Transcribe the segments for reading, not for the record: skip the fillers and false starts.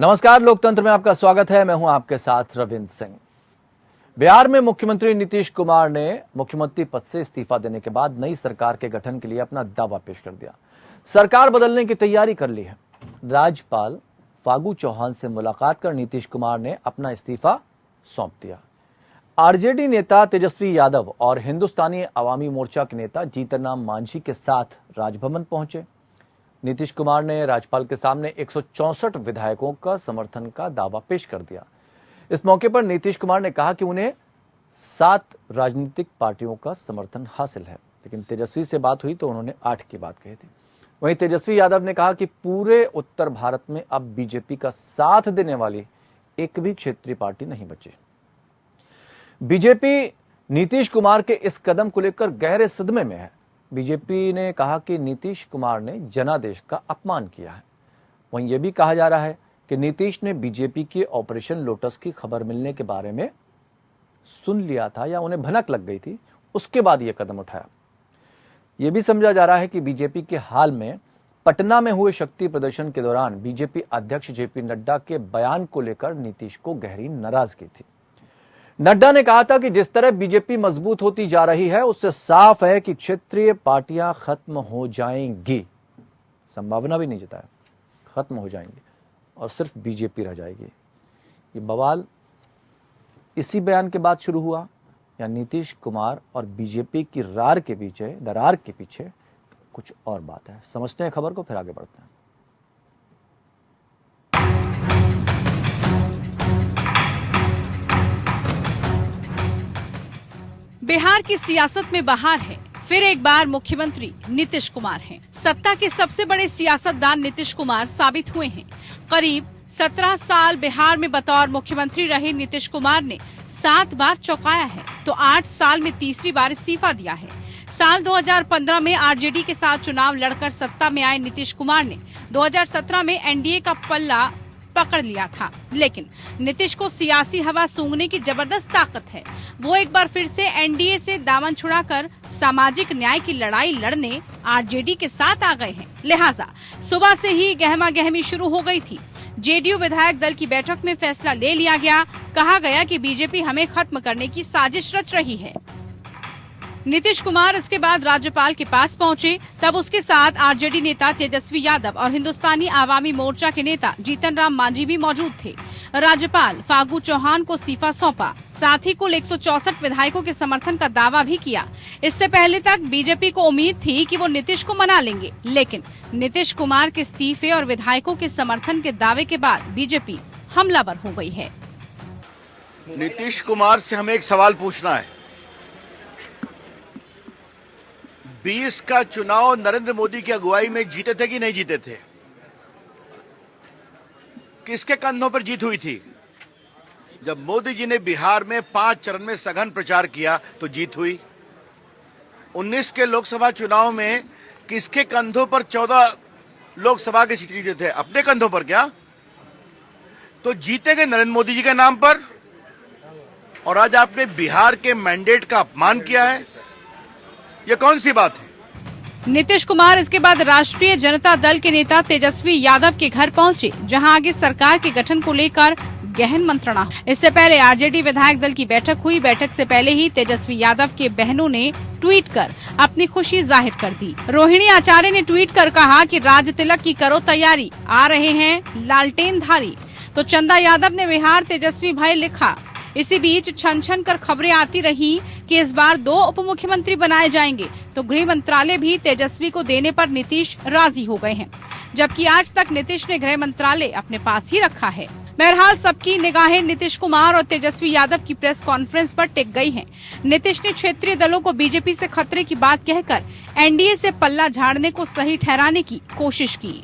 नमस्कार, लोकतंत्र में आपका स्वागत है। मैं हूं आपके साथ रविंद्र सिंह। बिहार में मुख्यमंत्री नीतीश कुमार ने मुख्यमंत्री पद से इस्तीफा देने के बाद नई सरकार के गठन के लिए अपना दावा पेश कर दिया। सरकार बदलने की तैयारी कर ली है। राज्यपाल फागू चौहान से मुलाकात कर नीतीश कुमार ने अपना इस्तीफा सौंप दिया। आरजेडी नेता तेजस्वी यादव और हिंदुस्तानी अवामी मोर्चा के नेता जीतन राम मांझी के साथ राजभवन पहुंचे। नीतीश कुमार ने राज्यपाल के सामने 164 विधायकों का समर्थन का दावा पेश कर दिया। इस मौके पर नीतीश कुमार ने कहा कि उन्हें 7 राजनीतिक पार्टियों का समर्थन हासिल है, लेकिन तेजस्वी से बात हुई तो उन्होंने 8 की बात कही थी। वहीं तेजस्वी यादव ने कहा कि पूरे उत्तर भारत में अब बीजेपी का साथ देने वाली एक भी क्षेत्रीय पार्टी नहीं बची। बीजेपी नीतीश कुमार के इस कदम को लेकर गहरे सदमे में है। बीजेपी ने कहा कि नीतीश कुमार ने जनादेश का अपमान किया है। वहीं यह भी कहा जा रहा है कि नीतीश ने बीजेपी के ऑपरेशन लोटस की खबर मिलने के बारे में सुन लिया था या उन्हें भनक लग गई थी, उसके बाद यह कदम उठाया। यह भी समझा जा रहा है कि बीजेपी के हाल में पटना में हुए शक्ति प्रदर्शन के दौरान बीजेपी अध्यक्ष जेपी नड्डा के बयान को लेकर नीतीश को गहरी नाराजगी थी। नड्डा ने कहा था कि जिस तरह बीजेपी मजबूत होती जा रही है, उससे साफ है कि क्षेत्रीय पार्टियां खत्म हो जाएंगी। संभावना भी नहीं जताया, खत्म हो जाएंगी और सिर्फ बीजेपी रह जाएगी। ये बवाल इसी बयान के बाद शुरू हुआ या नीतीश कुमार और बीजेपी की दरार के पीछे कुछ और बात है। समझते हैं खबर को, फिर आगे बढ़ते हैं। बिहार की सियासत में बहार है। फिर एक बार मुख्यमंत्री नीतीश कुमार हैं। सत्ता के सबसे बड़े सियासतदान नीतीश कुमार साबित हुए हैं। करीब 17 साल बिहार में बतौर मुख्यमंत्री रहे नीतीश कुमार ने 7 बार चौंकाया है, तो 8 साल में तीसरी बार इस्तीफा दिया है। साल 2015 में आरजेडी के साथ चुनाव लड़कर सत्ता में आए नीतीश कुमार ने 2017 में एनडीए का पल्ला पकड़ लिया था, लेकिन नीतीश को सियासी हवा सूंघने की जबरदस्त ताकत है। वो एक बार फिर से एनडीए से दामन छुड़ाकर सामाजिक न्याय की लड़ाई लड़ने आरजेडी के साथ आ गए हैं। लिहाजा सुबह से ही गहमा गहमी शुरू हो गई थी। जेडीयू विधायक दल की बैठक में फैसला ले लिया गया। कहा गया कि बीजेपी हमें खत्म करने की साजिश रच रही है। नीतीश कुमार इसके बाद राज्यपाल के पास पहुंचे। तब उसके साथ आरजेडी नेता तेजस्वी यादव और हिंदुस्तानी आवामी मोर्चा के नेता जीतन राम मांझी भी मौजूद थे। राज्यपाल फागू चौहान को इस्तीफा सौंपा। साथ ही कुल 164 विधायकों के समर्थन का दावा भी किया। इससे पहले तक बीजेपी को उम्मीद थी कि वो नीतीश को मना लेंगे, लेकिन नीतीश कुमार के इस्तीफे और विधायकों के समर्थन के दावे के बाद बीजेपी हमलावर हो गई है। नीतीश कुमार से हमें एक सवाल पूछना है। 20 का चुनाव नरेंद्र मोदी की अगुवाई में जीते थे कि नहीं जीते थे? किसके कंधों पर जीत हुई थी? जब मोदी जी ने बिहार में 5 चरण में सघन प्रचार किया तो जीत हुई। 19 के लोकसभा चुनाव में किसके कंधों पर 14 लोकसभा के सीट जीते थे? अपने कंधों पर क्या? तो जीते गए नरेंद्र मोदी जी के नाम पर, और आज आपने बिहार के मैंडेट का अपमान किया है। ये कौन सी बात है? नीतीश कुमार इसके बाद राष्ट्रीय जनता दल के नेता तेजस्वी यादव के घर पहुंचे, जहां आगे सरकार के गठन को लेकर गहन मंत्रणा। इससे पहले आरजेडी विधायक दल की बैठक हुई। बैठक से पहले ही तेजस्वी यादव के बहनों ने ट्वीट कर अपनी खुशी जाहिर कर दी। रोहिणी आचार्य ने ट्वीट कर कहा कि राज तिलक की करो तैयारी, आ रहे हैं लालटेन धारी। तो चंदा यादव ने बिहार तेजस्वी भाई लिखा। इसी बीच छन छन कर खबरें आती रही कि इस बार 2 उप मुख्यमंत्री बनाए जाएंगे, तो गृह मंत्रालय भी तेजस्वी को देने पर नीतीश राजी हो गए हैं, जबकि आज तक नीतीश ने गृह मंत्रालय अपने पास ही रखा है। बहरहाल सबकी निगाहें नीतीश कुमार और तेजस्वी यादव की प्रेस कॉन्फ्रेंस पर टिक गई हैं। नीतीश ने क्षेत्रीय दलों को बीजेपी से खतरे की बात कहकर एनडीए से पल्ला झाड़ने को सही ठहराने की कोशिश की।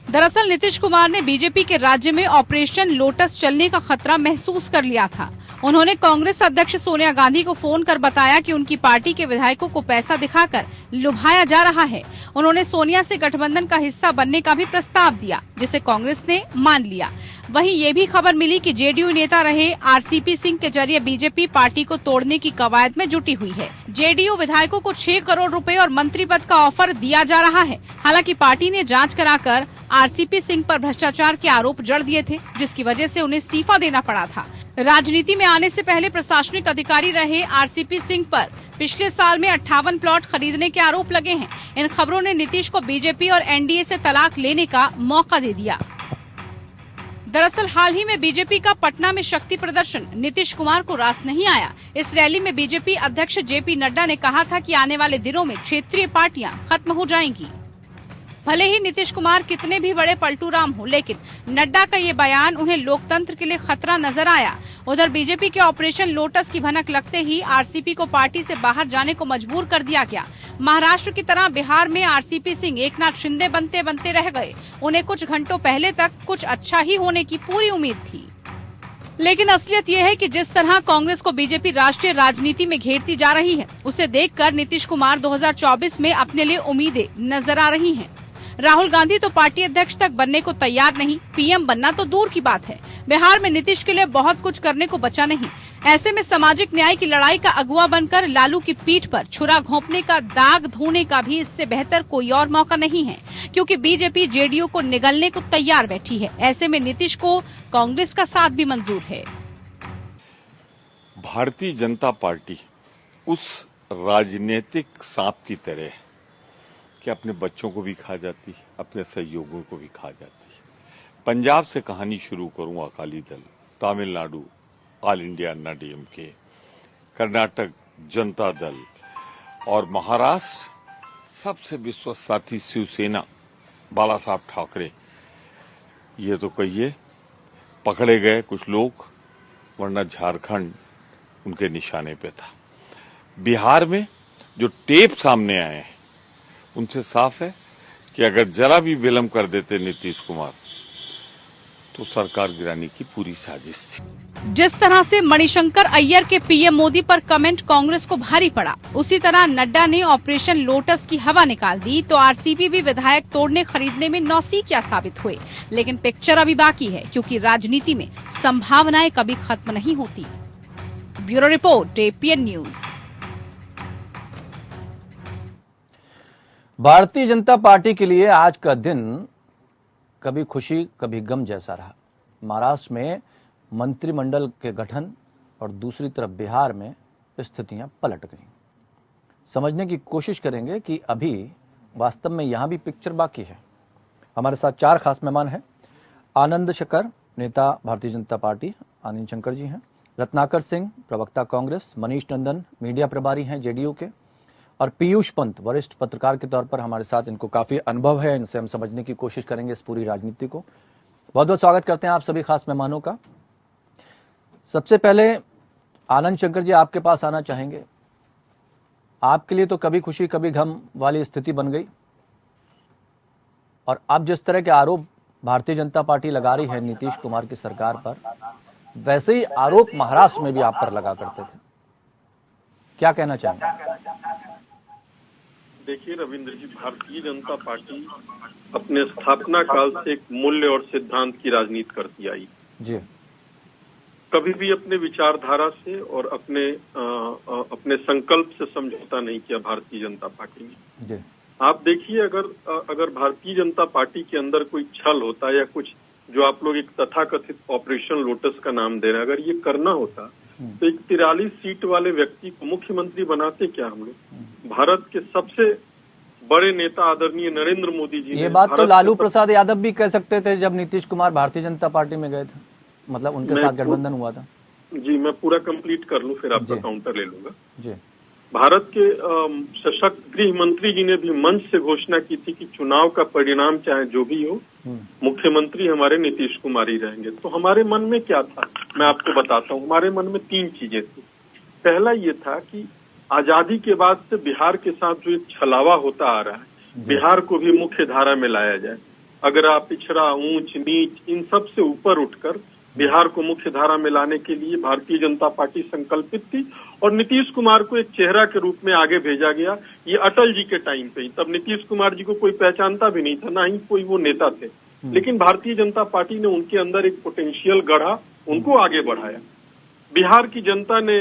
दरअसल नीतीश कुमार ने बीजेपी के राज्य में ऑपरेशन लोटस चलने का खतरा महसूस कर लिया था उन्होंने कांग्रेस अध्यक्ष सोनिया गांधी को फोन कर बताया कि उनकी पार्टी के विधायकों को पैसा दिखाकर लुभाया जा रहा है। उन्होंने सोनिया से गठबंधन का हिस्सा बनने का भी प्रस्ताव दिया, जिसे कांग्रेस ने मान लिया। वहीं ये भी खबर मिली कि जेडीयू नेता रहे आरसीपी सिंह के जरिए बीजेपी पार्टी को तोड़ने की कवायद में जुटी हुई है। जेडीयू विधायकों को 6 करोड़ रुपए और मंत्री पद का ऑफर दिया जा रहा है। हालांकि पार्टी ने जांच कराकर आरसीपी सिंह पर भ्रष्टाचार के आरोप जड़ दिए थे, जिसकी वजह से उन्हें इस्तीफा देना पड़ा था। राजनीति में आने से पहले प्रशासनिक अधिकारी रहे आरसीपी सिंह पर पिछले साल में 58 प्लॉट खरीदने के आरोप लगे हैं। इन खबरों ने नीतीश को बीजेपी और एनडीए से तलाक लेने का मौका दे दिया। दरअसल हाल ही में बीजेपी का पटना में शक्ति प्रदर्शन नीतीश कुमार को रास नहीं आया। इस रैली में बीजेपी अध्यक्ष जेपी नड्डा ने कहा था कि आने वाले दिनों में क्षेत्रीय पार्टियां खत्म हो जाएंगी। भले ही नीतीश कुमार कितने भी बड़े पलटूराम हो, लेकिन नड्डा का ये बयान उन्हें लोकतंत्र के लिए खतरा नजर आया। उधर बीजेपी के ऑपरेशन लोटस की भनक लगते ही आरसीपी को पार्टी से बाहर जाने को मजबूर कर दिया गया। महाराष्ट्र की तरह बिहार में आरसीपी सिंह एकनाथ शिंदे बनते बनते रह गए। उन्हें कुछ घंटों पहले तक कुछ अच्छा ही होने की पूरी उम्मीद थी, लेकिन असलियत यह है कि जिस तरह कांग्रेस को बीजेपी राष्ट्रीय राजनीति में घेरती जा रही है, उसे देखकर नीतीश कुमार 2024 में अपने लिए उम्मीदें नजर आ रही हैं। राहुल गांधी तो पार्टी अध्यक्ष तक बनने को तैयार नहीं, पीएम बनना तो दूर की बात है। बिहार में नीतीश के लिए बहुत कुछ करने को बचा नहीं। ऐसे में सामाजिक न्याय की लड़ाई का अगुवा बनकर लालू की पीठ पर छुरा घोंपने का, दाग धोने का भी इससे बेहतर कोई और मौका नहीं है, क्योंकि बीजेपी जेडीयू को निगलने को तैयार बैठी है। ऐसे में नीतीश को कांग्रेस का साथ भी मंजूर है। भारतीय जनता पार्टी उस राजनीतिक सांप की तरह है कि अपने बच्चों को भी खा जाती है, अपने सहयोगियों को भी खा जाती है। पंजाब से कहानी शुरू करूं, अकाली दल, तमिलनाडु ऑल इंडिया अन्ना डीएमके, कर्नाटक जनता दल और महाराष्ट्र सबसे विश्वस्त साथी शिवसेना बाला साहब ठाकरे। ये तो कहिए पकड़े गए कुछ लोग, वरना झारखंड उनके निशाने पे था। बिहार में जो टेप सामने आए हैं उनसे साफ है कि अगर जरा भी विलंब कर देते नीतीश कुमार तो सरकार गिराने की पूरी साजिश थी। जिस तरह से मणिशंकर अय्यर के पीएम मोदी पर कमेंट कांग्रेस को भारी पड़ा, उसी तरह नड्डा ने ऑपरेशन लोटस की हवा निकाल दी तो आरसीपी भी विधायक तोड़ने खरीदने में नौसिखिया साबित हुए। लेकिन पिक्चर अभी बाकी है, क्योंकि राजनीति में संभावनाएं कभी खत्म नहीं होती। Bureau report, APN news. Bharatiya Janata party के लिए आज का दिन कभी खुशी कभी गम जैसा रहा। महाराष्ट्र में मंत्रिमंडल के गठन और दूसरी तरफ बिहार में स्थितियां पलट गईं। समझने की कोशिश करेंगे कि अभी वास्तव में यहां भी पिक्चर बाकी है। हमारे साथ 4 खास मेहमान हैं। आनंद शकर, नेता भारतीय जनता पार्टी, आनंद शंकर जी हैं। रत्नाकर सिंह, प्रवक्ता कांग्रेस। मनीष नंदन, मीडिया प्रभारी हैं जेडीयू के। और पीयूष पंत, वरिष्ठ पत्रकार के तौर पर हमारे साथ। इनको काफी अनुभव है, इनसे हम समझने की कोशिश करेंगे इस पूरी राजनीति को। बहुत बहुत स्वागत करते हैं आप सभी खास मेहमानों का। सबसे पहले आनंद शंकर जी, आपके पास आना चाहेंगे। आपके लिए तो कभी खुशी कभी गम वाली स्थिति बन गई, और अब जिस तरह के आरोप भारतीय जनता पार्टी लगा रही है नीतीश कुमार की सरकार पर, वैसे ही आरोप महाराष्ट्र में भी आप पर लगा करते थे। क्या कहना चाहेंगे? देखिए रविंद्र जी, भारतीय जनता पार्टी अपने स्थापना काल से एक मूल्य और सिद्धांत की राजनीति करती आई जी। कभी भी अपने विचारधारा से और अपने संकल्प से समझौता नहीं किया भारतीय जनता पार्टी ने जी। आप देखिए, अगर भारतीय जनता पार्टी के अंदर कोई छल होता है या कुछ जो आप लोग एक तथाकथित ऑपरेशन लोटस का नाम दे रहे हैं, अगर ये करना होता तो एक 43 सीट वाले व्यक्ति को मुख्यमंत्री बनाते क्या हम लोग? भारत के सबसे बड़े नेता आदरणीय नरेंद्र मोदी जी, ये बात तो लालू प्रसाद यादव भी कह सकते थे जब नीतीश कुमार भारतीय जनता पार्टी में गए थे, मतलब उनके साथ गठबंधन हुआ था। जी, मैं पूरा कंप्लीट कर लूं, फिर आपका काउंटर ले लूंगा जी। भारत के सशक्त गृह मंत्री जी ने भी मंच से घोषणा की थी कि चुनाव का परिणाम चाहे जो भी हो, मुख्यमंत्री हमारे नीतीश कुमार ही रहेंगे। तो हमारे मन में क्या था, मैं आपको बताता हूँ। हमारे मन में 3 चीजें थी। पहला ये था कि आजादी के बाद से बिहार के साथ जो एक छलावा होता आ रहा है, बिहार को भी मुख्य धारा में लाया जाए। अगर आप पिछड़ा, ऊंच नीच, इन सब से ऊपर उठकर बिहार को मुख्य धारा में लाने के लिए भारतीय जनता पार्टी संकल्पित थी और नीतीश कुमार को एक चेहरा के रूप में आगे भेजा गया। ये अटल जी के टाइम पे ही, तब नीतीश कुमार जी को कोई पहचानता भी नहीं था, ना ही कोई वो नेता थे, लेकिन भारतीय जनता पार्टी ने उनके अंदर एक पोटेंशियल गढ़ा, उनको आगे बढ़ाया। बिहार की जनता ने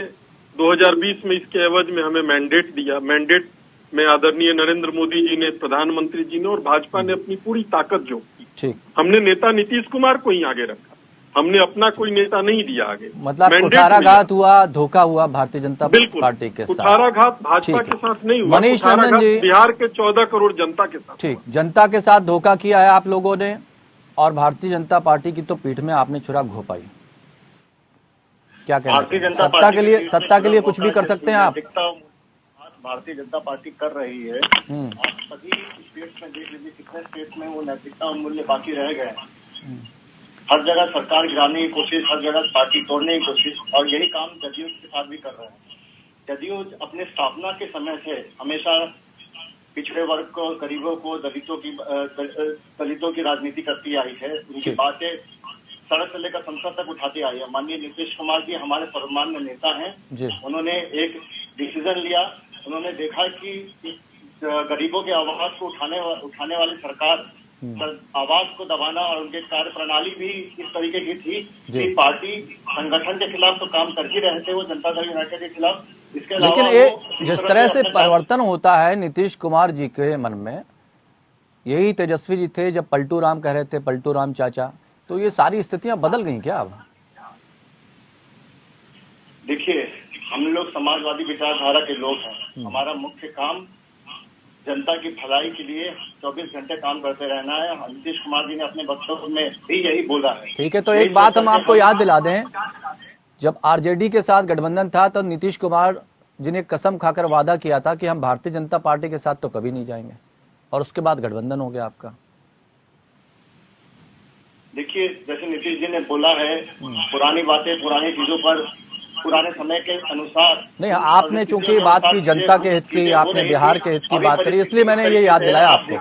2020 में इसके एवज में हमें मैंडेट दिया। मैंडेट में आदरणीय नरेंद्र मोदी जी ने, प्रधानमंत्री जी ने और भाजपा ने अपनी पूरी ताकत झोंक दी। हमने नेता नीतीश कुमार को ही आगे रखा, हमने अपना कोई नेता नहीं दिया आगे। मतलब कुठाराघात हुआ, धोखा हुआ भारतीय जनता पार्टी के साथ। कुठाराघात भाजपा के साथ नहीं हुआ, मनीष टंडन जी, बिहार के 14 करोड़ जनता के साथ। ठीक, जनता के साथ धोखा किया है आप लोगों ने, और भारतीय जनता पार्टी की तो पीठ में आपने छुरा घोंपाई। क्या कहते हैं? सत्ता के लिए कुछ भी कर सकते हैं आप। भारतीय जनता पार्टी कर रही है। आप सभी स्टेट्स में देख लीजिए, कितने स्टेट में वो नैतिकता मूल्य बाकी रह गए हैं। हर जगह सरकार गिराने की कोशिश, हर जगह पार्टी तोड़ने की कोशिश, और यही काम जदयू के साथ भी कर रहे हैं। जदयू अपने स्थापना के समय से हमेशा पिछड़े वर्ग को, गरीबों को, दलितों की राजनीति करती आई है। उनकी बातें सड़क से लेकर संसद तक उठाती आई है। माननीय नीतीश कुमार जी हमारे सर्वमान्य नेता हैं। उन्होंने एक डिसीजन लिया, उन्होंने देखा कि गरीबों के आवाज को उठाने वाली सरकार, आवाज को दबाना, और उनके कार्य प्रणाली भी इस तरीके की थी कि पार्टी संगठन के खिलाफ तो काम कर ही रहे थे, वो जनता दल यूनाइटेड के खिलाफ। इसके अलावा लेकिन जिस तरह से परिवर्तन होता है नीतीश कुमार जी के मन में, यही तेजस्वी जी थे जब पलटू राम कह रहे थे, पलटू राम चाचा, तो ये सारी स्थितियां बदल गई क्या अब? देखिए, हम लोग समाजवादी विचारधारा के लोग हैं। हमारा मुख्य काम जनता की भलाई के लिए 24 घंटे काम करते रहना है। नीतीश कुमार जी ने अपने वक्तव्य में भी यही बोला है। ठीक है, तो एक बात हम आपको याद दिला दें, जब आरजेडी के साथ गठबंधन था तो नीतीश कुमार जी ने कसम खाकर वादा किया था कि हम भारतीय जनता पार्टी के साथ तो कभी नहीं जाएंगे, और उसके बाद गठबंधन हो गया आपका। देखिए, जैसे नीतीश जी ने बोला है, पुरानी बातें, पुरानी चीजों पर, पुराने समय के अनुसार नहीं, आपने चूंकि बात की जनता के हित की, आपने बिहार के हित की बात करी, इसलिए मैंने ये याद दिलाया आपको।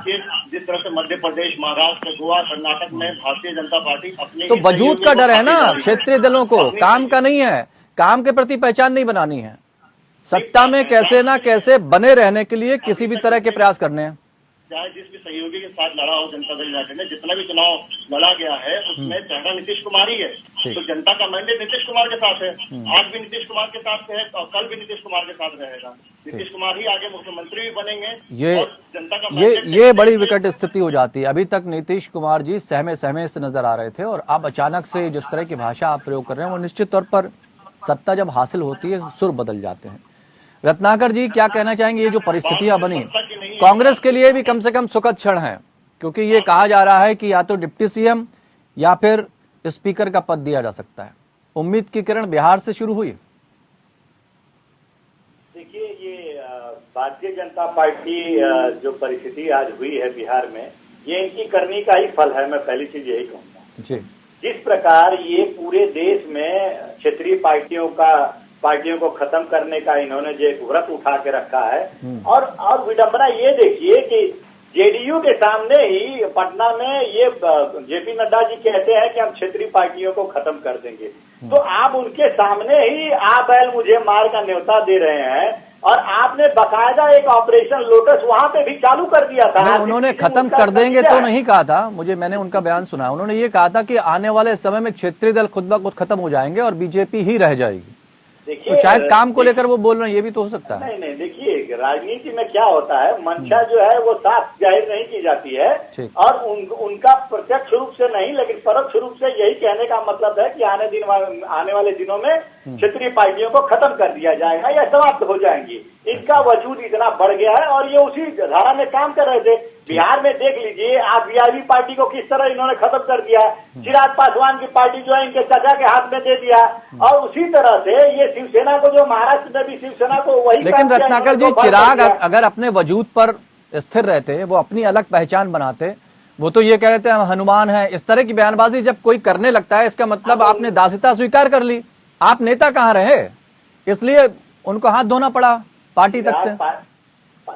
जिस तरह से मध्य प्रदेश, महाराष्ट्र, गोवा, कर्नाटक में भारतीय जनता पार्टी अपने तो वजूद का डर है ना क्षेत्रीय दलों को, काम का नहीं है। काम के प्रति पहचान नहीं बनानी है, सत्ता में कैसे ना कैसे बने रहने के लिए किसी भी तरह के प्रयास करने हैं। चाहे जिस भी सहयोगी के साथ लड़ा हो जनता दल यूनाइटेड ने, जितना भी चुनाव लड़ा गया है उसमें चेहरा नीतीश कुमार ही है। तो जनता का मैंडेट नीतीश कुमार के साथ है, आज भी नीतीश कुमार के साथ है और कल भी नीतीश कुमार के साथ रहेगा। नीतीश कुमार ही आगे मुख्यमंत्री भी बनेंगे। और जनता का ये बड़ी विकट स्थिति हो जाती है। अभी तक नीतीश कुमार जी सहमे से नजर आ रहे थे, और अब अचानक से जिस तरह की भाषा आप प्रयोग कर रहे हैं, वो निश्चित तौर पर सत्ता जब हासिल होती है सुर बदल जाते हैं। रत्नाकर जी, क्या कहना चाहेंगे? ये जो परिस्थितियां बनी, कांग्रेस के लिए भी कम से कम सुखद क्षण है, क्योंकि ये कहा जा रहा है कि या तो डिप्टी सीएम या फिर स्पीकर का पद दिया जा सकता है। उम्मीद की किरण बिहार से शुरू हुई। देखिए, ये भारतीय जनता पार्टी जो परिस्थिति आज हुई है बिहार में, ये इनकी करनी का ही फल है। मैं पहली चीज यही कहूँगा जी। जिस प्रकार ये पूरे देश में क्षेत्रीय पार्टियों को खत्म करने का इन्होंने जो एक व्रत उठा के रखा है, और विडंबना ये देखिए कि जेडीयू के सामने ही पटना में ये जेपी नड्डा जी कहते हैं कि हम क्षेत्रीय पार्टियों को खत्म कर देंगे, तो आप उनके सामने ही आप बैल मुझे मार का न्योता दे रहे हैं, और आपने बाकायदा एक ऑपरेशन लोटस वहां पे भी चालू कर दिया था। उन्होंने खत्म कर देंगे तो नहीं कहा था, मैंने उनका बयान सुना। उन्होंने ये कहा था कि आने वाले समय में क्षेत्रीय दल खुद ब खुद खत्म हो जाएंगे और बीजेपी ही रह जाएगी। तो शायद काम को लेकर वो बोल रहे हैं, ये भी तो हो सकता है। नहीं, देखिए, राजनीति में क्या होता है, मंशा जो है वो साफ जाहिर नहीं की जाती है, और उनका प्रत्यक्ष रूप से नहीं लेकिन परोक्ष रूप से यही कहने का मतलब है कि आने वाले दिनों में क्षेत्रीय पार्टियों को खत्म कर दिया जाएगा या समाप्त हो जाएंगी। इनका वजूद इतना बढ़ गया है, और ये उसी धारा में काम कर रहे थे। बिहार में देख लीजिए, आप वीआईपी पार्टी को किस तरह इन्होंने खत्म कर दिया। चिराग पासवान की पार्टी जो है इनके चाचा के हाथ में दे दिया, और उसी तरह से ये शिवसेना को, जो महाराष्ट्र में भी शिवसेना को वही। लेकिन रत्नाकर जी, चिराग अगर अपने वजूद पर स्थिर रहते, वो अपनी अलग पहचान बनाते, वो तो ये कह रहे थे हम हनुमान हैं, इस तरह की बयानबाजी जब कोई करने लगता है, इसका मतलब आपने दासिता स्वीकार कर ली। आप नेता कहाँ रहे, इसलिए उनको हाथ धोना पड़ा पार्टी तक से।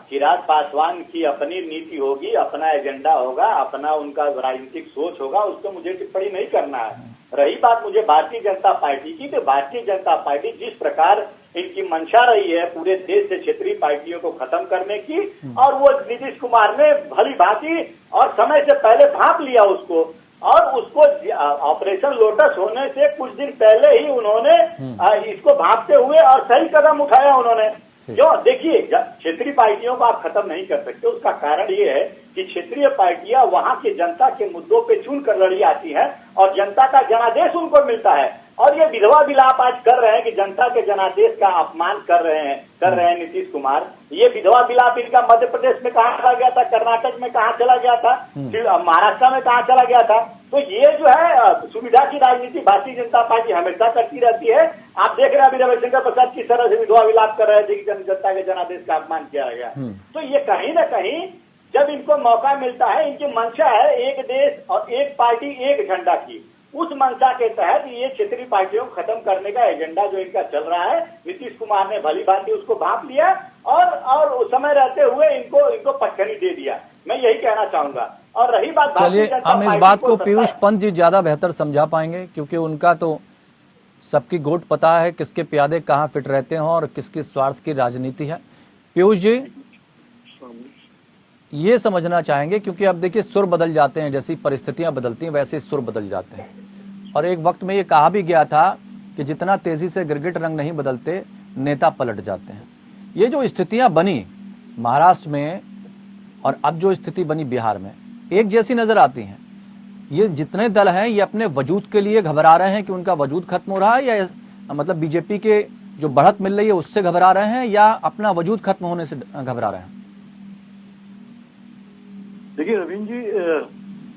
चिराग पासवान की अपनी नीति होगी, अपना एजेंडा होगा, अपना उनका राजनीतिक सोच होगा, उसको मुझे टिप्पणी नहीं करना है। रही बात मुझे भारतीय जनता पार्टी की, तो भारतीय जनता पार्टी जिस प्रकार इनकी मंशा रही है पूरे देश से क्षेत्रीय पार्टियों को खत्म करने की, और वो नीतीश कुमार ने भली भांति और समय से पहले भांप लिया उसको, और उसको ऑपरेशन लोटस होने से कुछ दिन पहले ही उन्होंने इसको भांपते हुए और सही कदम उठाया उन्होंने। जो देखिए, क्षेत्रीय पार्टियों को आप खत्म नहीं कर सकते। उसका कारण ये है कि क्षेत्रीय पार्टियां वहां के जनता के मुद्दों पे चुन कर लड़ी आती हैं और जनता का जनादेश उनको मिलता है। और ये विधवा विलाप आज कर रहे हैं कि जनता के जनादेश का अपमान कर रहे हैं नीतीश कुमार। ये विधवा विलाप इनका मध्य प्रदेश में कहाँ चला गया था, कर्नाटक में कहाँ चला गया था, फिर महाराष्ट्र में कहाँ चला गया था। तो ये जो है सुविधा की राजनीति भारतीय जनता पार्टी हमेशा करती रहती है। आप देख रहे हैं अभी रविशंकर प्रसाद किस तरह से विधवा विलाप कर रहे थे कि जनता के जनादेश का अपमान किया गया। तो ये कहीं ना कहीं जब इनको मौका मिलता है, इनकी मंशा है एक देश और एक पार्टी एक झंडा की, उस मंशा के तहत ये क्षेत्रीय पार्टियों को खत्म करने का एजेंडा जो इनका चल रहा है, नीतीश कुमार ने भली भांति उसको भांप लिया और समय रहते हुए इनको पटखनी दे दिया। मैं यही कहना चाहूंगा। और रही बात, चलिए हम इस बात को पीयूष पंत जी ज्यादा बेहतर समझा पाएंगे, क्योंकि उनका तो सबकी गोट पता है, किसके प्यादे कहाँ फिट रहते हैं और किसके स्वार्थ की राजनीति है। पीयूष जी ये समझना चाहेंगे, क्योंकि अब देखिए सुर बदल जाते हैं, जैसी परिस्थितियां बदलती हैं वैसे सुर बदल जाते हैं। और एक वक्त में ये कहा भी गया था कि जितना तेजी से गिरगिट रंग नहीं बदलते, नेता पलट जाते हैं। ये जो स्थितियां बनी महाराष्ट्र में और अब जो स्थिति बनी बिहार में, एक जैसी नजर आती हैं। ये जितने दल हैं ये अपने वजूद के लिए घबरा रहे हैं कि उनका वजूद खत्म हो रहा है, या मतलब बीजेपी के जो बढ़त मिल रही है उससे घबरा रहे हैं, या अपना वजूद खत्म होने से घबरा रहे हैं? देखिए रवीन जी,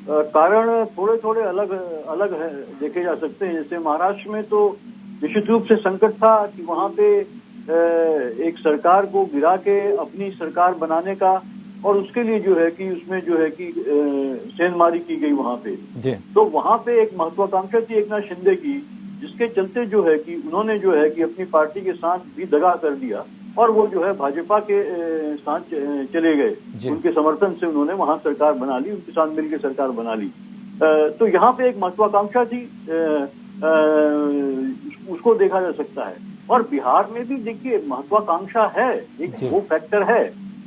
कारण थोड़े थोड़े अलग है, देखे जा सकते हैं। जैसे महाराष्ट्र में तो निश्चित रूप से संकट था कि वहां पे एक सरकार को गिरा के अपनी सरकार बनाने का, और उसके लिए जो है कि उसमें जो है कि सेंधमारी की गई वहां पे। तो वहां पे एक महत्वाकांक्षा थी एकनाथ शिंदे की, जिसके चलते जो है कि उन्होंने जो है कि अपनी पार्टी के साथ भी दगा कर दिया और वो जो है भाजपा के साथ चले गए। उनके समर्थन से उन्होंने वहां सरकार बना ली, उनके साथ मिलकर सरकार बना ली। तो यहाँ पे एक महत्वाकांक्षा थी, उसको देखा जा सकता है। और बिहार में भी देखिए महत्वाकांक्षा है, एक वो फैक्टर है।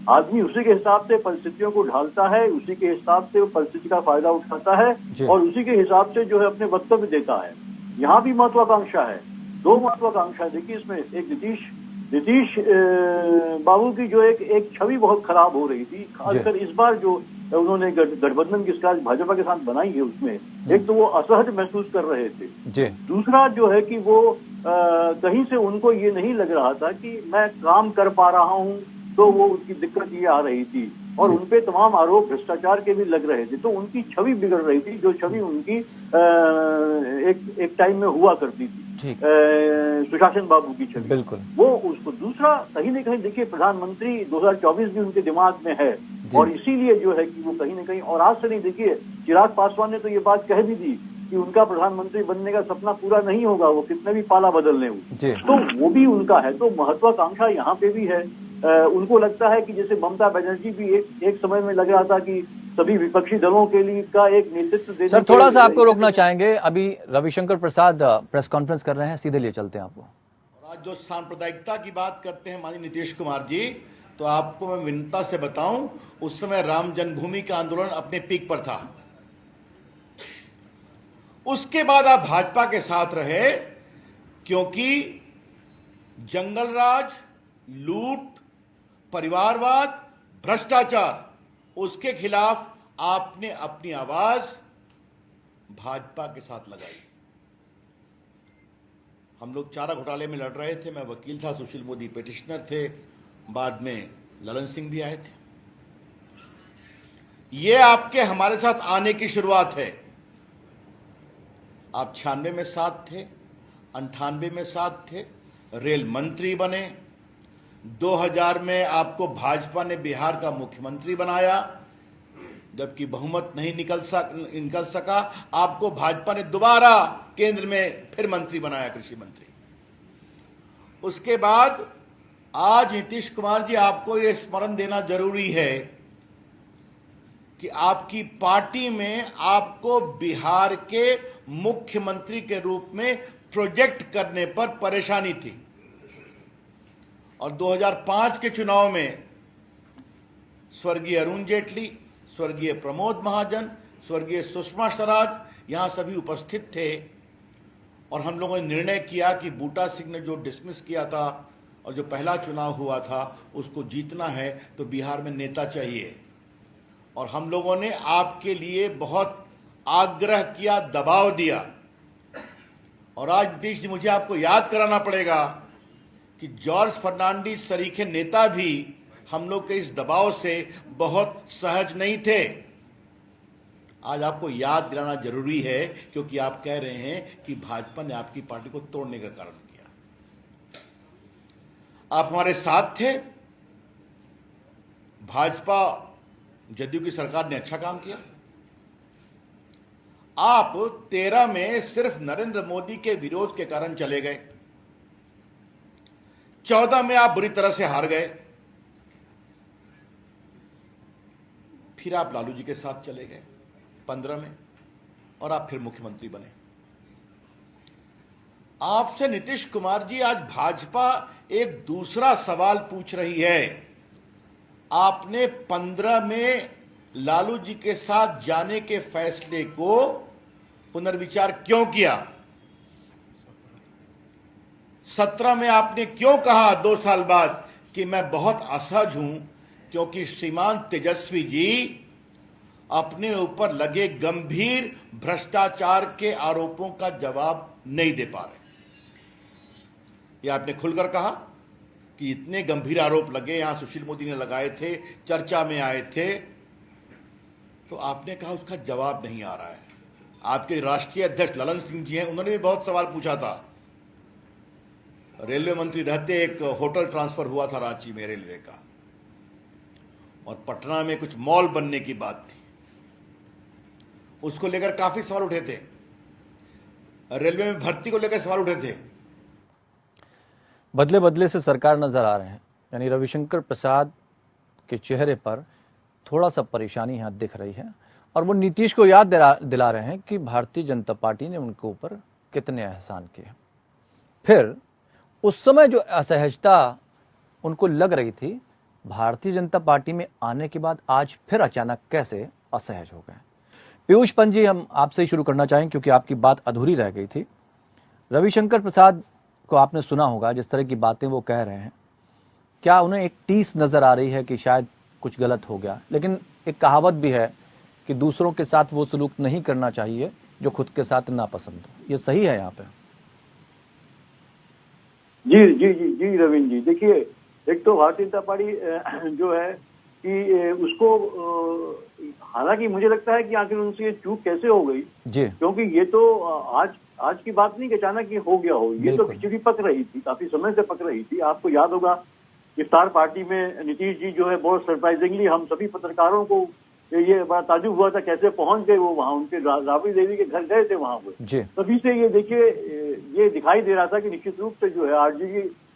आदमी उसी के हिसाब से परिस्थितियों को ढालता है, उसी के हिसाब से वो परिस्थिति का फायदा उठाता है और उसी के हिसाब से जो है अपने वक्तव्य देता है। यहाँ भी महत्वाकांक्षा है, दो महत्वाकांक्षा देखिए इसमें। एक नीतीश बाबू की जो एक छवि बहुत खराब हो रही थी, खासकर इस बार जो उन्होंने गठबंधन की सरकार भाजपा के साथ बनाई है उसमें, एक तो वो असहज महसूस कर रहे थे। दूसरा जो है कि वो कहीं से उनको ये नहीं लग रहा था कि मैं काम कर पा रहा हूँ, तो वो उनकी दिक्कत ये आ रही थी। और उनपे तमाम आरोप भ्रष्टाचार के भी लग रहे थे, तो उनकी छवि बिगड़ रही थी, जो छवि उनकी एक टाइम में हुआ करती थी, सुशासन बाबू की छवि। बिल्कुल वो उसको दूसरा कहीं न कहीं देखिए प्रधानमंत्री 2024 भी उनके दिमाग में है, और इसीलिए जो है कि वो कहीं न कहीं, और आज से नहीं, देखिए चिराग पासवान ने तो ये बात कह भी दी कि उनका प्रधानमंत्री बनने का सपना पूरा नहीं होगा, वो कितने भी पाला बदल लें, तो वो भी उनका है। तो महत्वाकांक्षा यहाँ पे भी है। उनको लगता है कि जैसे ममता बनर्जी भी एक समय में लग रहा था कि सभी विपक्षी दलों के लिए का एक नेतृत्व देने। सर थोड़ा सा आपको रोकना चाहेंगे, अभी रविशंकर प्रसाद प्रेस कॉन्फ्रेंस कर रहे हैं, सीधे लिए चलते हैं आपको। आज जो सांप्रदायिकता की बात करते हैं माननीय नीतीश कुमार जी, तो आपको मैं विनम्रता से बताऊं, उस समय राम जन्मभूमि का आंदोलन अपने पीक पर था। उसके बाद आप भाजपा के साथ रहे, क्योंकि जंगल राज, लूट, परिवारवाद, भ्रष्टाचार, उसके खिलाफ आपने अपनी आवाज भाजपा के साथ लगाई। हम लोग चारा घोटाले में लड़ रहे थे, मैं वकील था, सुशील मोदी पिटिशनर थे, बाद में ललन सिंह भी आए थे। ये आपके हमारे साथ आने की शुरुआत है। आप 96 में साथ थे, 98 में साथ थे, रेल मंत्री बने, 2000 में आपको भाजपा ने बिहार का मुख्यमंत्री बनाया, जबकि बहुमत नहीं निकल सका, आपको भाजपा ने दोबारा केंद्र में फिर मंत्री बनाया, कृषि मंत्री। उसके बाद आज नीतीश कुमार जी, आपको यह स्मरण देना जरूरी है कि आपकी पार्टी में आपको बिहार के मुख्यमंत्री के रूप में प्रोजेक्ट करने पर परेशानी थी। और 2005 के चुनाव में स्वर्गीय अरुण जेटली, स्वर्गीय प्रमोद महाजन, स्वर्गीय सुषमा स्वराज यहां सभी उपस्थित थे और हम लोगों ने निर्णय किया कि बूटा सिंह ने जो डिसमिस किया था और जो पहला चुनाव हुआ था उसको जीतना है तो बिहार में नेता चाहिए। और हम लोगों ने आपके लिए बहुत आग्रह किया, दबाव दिया। और आज नीतीश जी, मुझे आपको याद कराना पड़ेगा कि जॉर्ज फर्नांडिस सरीखे नेता भी हम लोग के इस दबाव से बहुत सहज नहीं थे। आज आपको याद दिलाना जरूरी है क्योंकि आप कह रहे हैं कि भाजपा ने आपकी पार्टी को तोड़ने का कारण किया। आप हमारे साथ थे, भाजपा जदयू की सरकार ने अच्छा काम किया। आप 13 में सिर्फ नरेंद्र मोदी के विरोध के कारण चले गए, 14 में आप बुरी तरह से हार गए, फिर आप लालू जी के साथ चले गए 15 में और आप फिर मुख्यमंत्री बने। आपसे नीतीश कुमार जी आज भाजपा एक दूसरा सवाल पूछ रही है। आपने 15 में लालू जी के साथ जाने के फैसले को पुनर्विचार क्यों किया? 17 में आपने क्यों कहा 2 साल बाद कि मैं बहुत असहज हूं क्योंकि श्रीमान तेजस्वी जी अपने ऊपर लगे गंभीर भ्रष्टाचार के आरोपों का जवाब नहीं दे पा रहे। यह आपने खुलकर कहा कि इतने गंभीर आरोप लगे, यहां सुशील मोदी ने लगाए थे, चर्चा में आए थे, तो आपने कहा उसका जवाब नहीं आ रहा है। आपके राष्ट्रीय अध्यक्ष ललन सिंह जी हैं, उन्होंने भी बहुत सवाल पूछा था। रेलवे मंत्री रहते एक होटल ट्रांसफर हुआ था रांची में रेलवे का, और पटना में कुछ मॉल बनने की बात थी, उसको लेकर काफी सवाल उठे थे। रेलवे में भर्ती को लेकर सवाल उठे थे। बदले बदले से सरकार नजर आ रहे हैं, यानी रविशंकर प्रसाद के चेहरे पर थोड़ा सा परेशानी यहाँ दिख रही है और वो नीतीश को याद दिला रहे हैं कि भारतीय जनता पार्टी ने उनके ऊपर कितने एहसान किए। फिर उस समय जो असहजता उनको लग रही थी, भारतीय जनता पार्टी में आने के बाद आज फिर अचानक कैसे असहज हो गए। पीयूष पंत जी, हम आपसे ही शुरू करना चाहेंगे क्योंकि आपकी बात अधूरी रह गई थी। रविशंकर प्रसाद को आपने सुना होगा, जिस तरह की बातें वो कह रहे हैं, क्या उन्हें एक टीस नजर आ रही है कि शायद कुछ गलत हो गया? लेकिन एक कहावत भी है कि दूसरों के साथ वो सलूक नहीं करना चाहिए जो खुद के साथ नापसंद हो। ये सही है यहाँ पे? जी जी जी जी रविंद्र जी, देखिए, एक तो भारतीय जनता पार्टी जो है कि उसको, हालांकि मुझे लगता है कि आखिर उनसे ये चूक कैसे हो गई जी, क्योंकि ये तो आज की बात नहीं कि अचानक ये हो गया हो। ये तो खिचड़ी पक रही थी, काफी समय से पक रही थी। आपको याद होगा इफ्तार पार्टी में नीतीश जी जो है बहुत सरप्राइजिंगली हम सभी पत्रकारों को ये बड़ा ताजुब हुआ था कैसे पहुंच गए वो वहां, उनके राबड़ी देवी के घर गए थे वहां पे। तभी से ये देखिए, ये दिखाई दे रहा था कि निश्चित रूप से जो है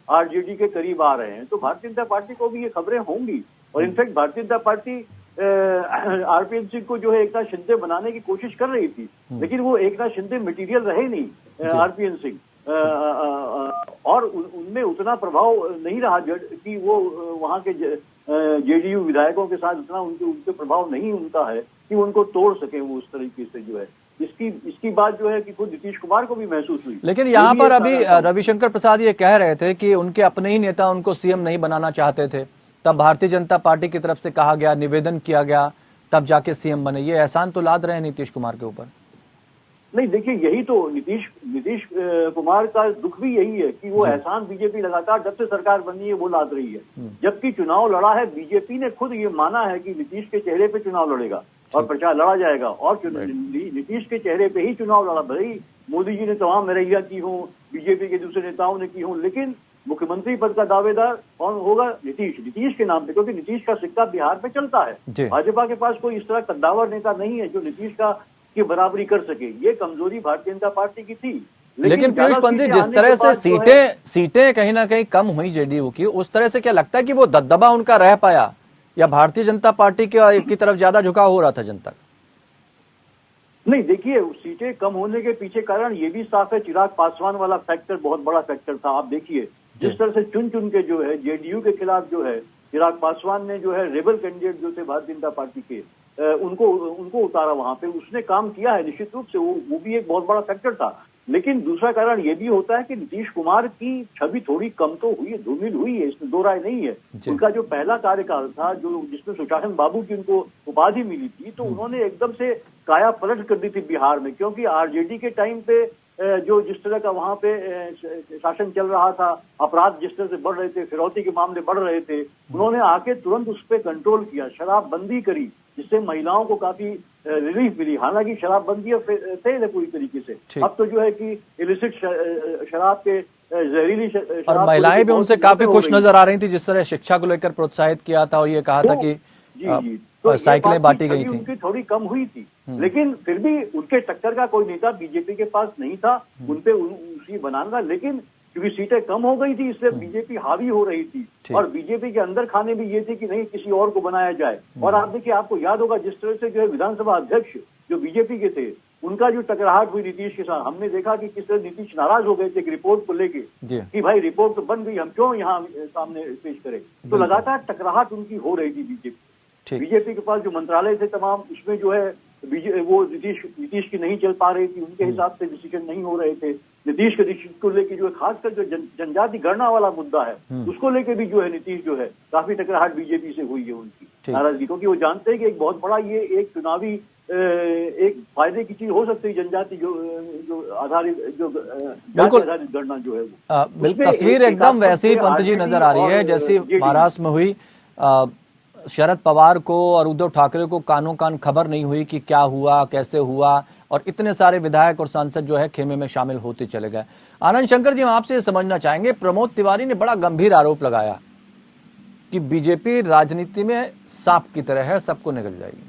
आरजेडी के करीब आ रहे हैं। तो भारतीय जनता पार्टी को भी ये खबरें होंगी और in fact Bharatiya Janata party RPN Singh को जो है एकनाथ शिंदे बनाने की कोशिश कर रही थी, लेकिन वो एकनाथ शिंदे मटेरियल रहे नहीं आरपीएन सिंह, और उनमें उतना प्रभाव नहीं रहा कि वो वहां के जेडीयू विधायकों के साथ उतना उनके प्रभाव नहीं उनका है कि उनको तोड़ सके वो उस तरीके से जो है। इसकी बात जो है कि खुद नीतीश कुमार को भी महसूस हुई। लेकिन यहाँ पर अभी रविशंकर प्रसाद ये कह रहे थे कि उनके अपने ही नेता उनको सीएम नहीं बनाना चाहते थे, तब भारतीय जनता पार्टी की तरफ से कहा गया, निवेदन किया गया, तब जाके सीएम बने। ये एहसान तो लाद रहे हैं नीतीश कुमार के ऊपर। नहीं, देखिए, यही तो नीतीश कुमार का दुख भी यही है कि वो एहसान बीजेपी लगातार जब से सरकार बनी है वो लाद रही है। जबकि चुनाव लड़ा है, बीजेपी ने खुद ये माना है कि नीतीश के चेहरे पे चुनाव लड़ेगा और प्रचार लड़ा जाएगा, और नीतीश के चेहरे पे ही चुनाव लड़ा। भाई मोदी जी ने तमाम रैलियां की हों, बीजेपी के दूसरे नेताओं ने की हों, लेकिन मुख्यमंत्री पद का दावेदार कौन होगा? नीतीश के नाम पे, क्योंकि नीतीश का सिक्का बिहार पे चलता है। भाजपा के पास कोई इस तरह कद्दावर नेता नहीं है जो नीतीश की बराबरी कर सके। ये कमजोरी भारतीय जनता पार्टी की थी। लेकिन पीयूष पंत जी, जिस तरह से सीटें कहीं ना कहीं कम हुई जेडीयू की, उस तरह से क्या लगता है कि वो दबदबा उनका रह पाया या भारतीय जनता पार्टी की तरफ ज्यादा झुकाव हो रहा था जनता का? नहीं, देखिए सीटें कम होने के पीछे कारण ये भी साफ है, चिराग पासवान वाला फैक्टर बहुत बड़ा फैक्टर था। आप देखिए जिस तरह से चुन चुन के जो है जेडीयू के खिलाफ जो है चिराग पासवान ने जो है रेबल कैंडिडेट जो थे भारतीय जनता पार्टी के उनको उतारा वहां पे, उसने काम किया है निश्चित रूप से, वो भी एक बहुत बड़ा फैक्टर था। लेकिन दूसरा कारण ये भी होता है कि नीतीश कुमार की छवि थोड़ी कम तो हुई है, धूमिल हुई है, इसमें दो राय नहीं है। उनका जो पहला कार्यकाल था जो जिसमें सुशासन बाबू की उनको उपाधि मिली थी, तो उन्होंने एकदम से काया पलट कर दी थी बिहार में, क्योंकि आरजेडी के टाइम पे जो जिस तरह का वहां पे शासन चल रहा था, अपराध जिस तरह से बढ़ रहे थे, फिरौती के मामले बढ़ रहे थे, उन्होंने आके तुरंत उस पर कंट्रोल किया, शराबबंदी करी, जिससे महिलाओं को काफी रिलीफ मिली। हालांकि शराबबंदी फेल है पूरी तरीके से। अब तो जो है कि इलिसिट शराब के जहरीली और महिलाएं भी उनसे काफी खुश नजर आ रही थी, जिस तरह शिक्षा को लेकर प्रोत्साहित किया था और ये कहा था कि तो साइकिलें बांटी गई थी। उनकी थोड़ी कम हुई थी, लेकिन फिर भी उनके टक्कर का कोई नेता बीजेपी के पास नहीं था उनपे उसी बनाना। लेकिन क्योंकि सीटें कम हो गई थी, इसलिए बीजेपी हावी हो रही थी, और बीजेपी के अंदर खाने भी ये थे कि नहीं किसी और को बनाया जाए। और आप देखिए, आपको याद होगा जिस तरह से जो है विधानसभा अध्यक्ष जो बीजेपी के थे, उनका जो टकराहट हुई नीतीश के साथ, हमने देखा कि किस तरह नीतीश नाराज हो गए थे एक रिपोर्ट को लेके कि भाई रिपोर्ट तो बन गई, हम क्यों यहाँ सामने पेश करें। तो लगातार टकराहट उनकी हो रही थी बीजेपी के पास जो मंत्रालय थे तमाम, उसमें जो है वो नीतीश की नहीं चल पा रही थी, उनके हिसाब से डिसीजन नहीं हो रहे थे। नीतीश के डिसीजन को लेके जो है खासकर जो जनजाति गणना वाला मुद्दा है, उसको लेके भी जो है नीतीश जो है काफी टकराहट बीजेपी से हुई है उनकी नाराजगी, क्योंकि वो जानते हैं कि एक बहुत बड़ा ये एक चुनावी एक फायदे की चीज हो सकती है, जनजाति जो आधारित जो आधारित गणना जो है वो बिल्कुल तस्वीर एकदम वैसी ही पंत जी नजर आ रही है जैसी महाराष्ट्र में हुई। शरद पवार को और उद्धव ठाकरे को कानों कान खबर नहीं हुई कि क्या हुआ, कैसे हुआ, और इतने सारे विधायक और सांसद जो है खेमे में शामिल होते चले गए। आनंद शंकर जी, हम आपसे ये समझना चाहेंगे, प्रमोद तिवारी ने बड़ा गंभीर आरोप लगाया कि बीजेपी राजनीति में सांप की तरह है, सबको निगल जाएगी,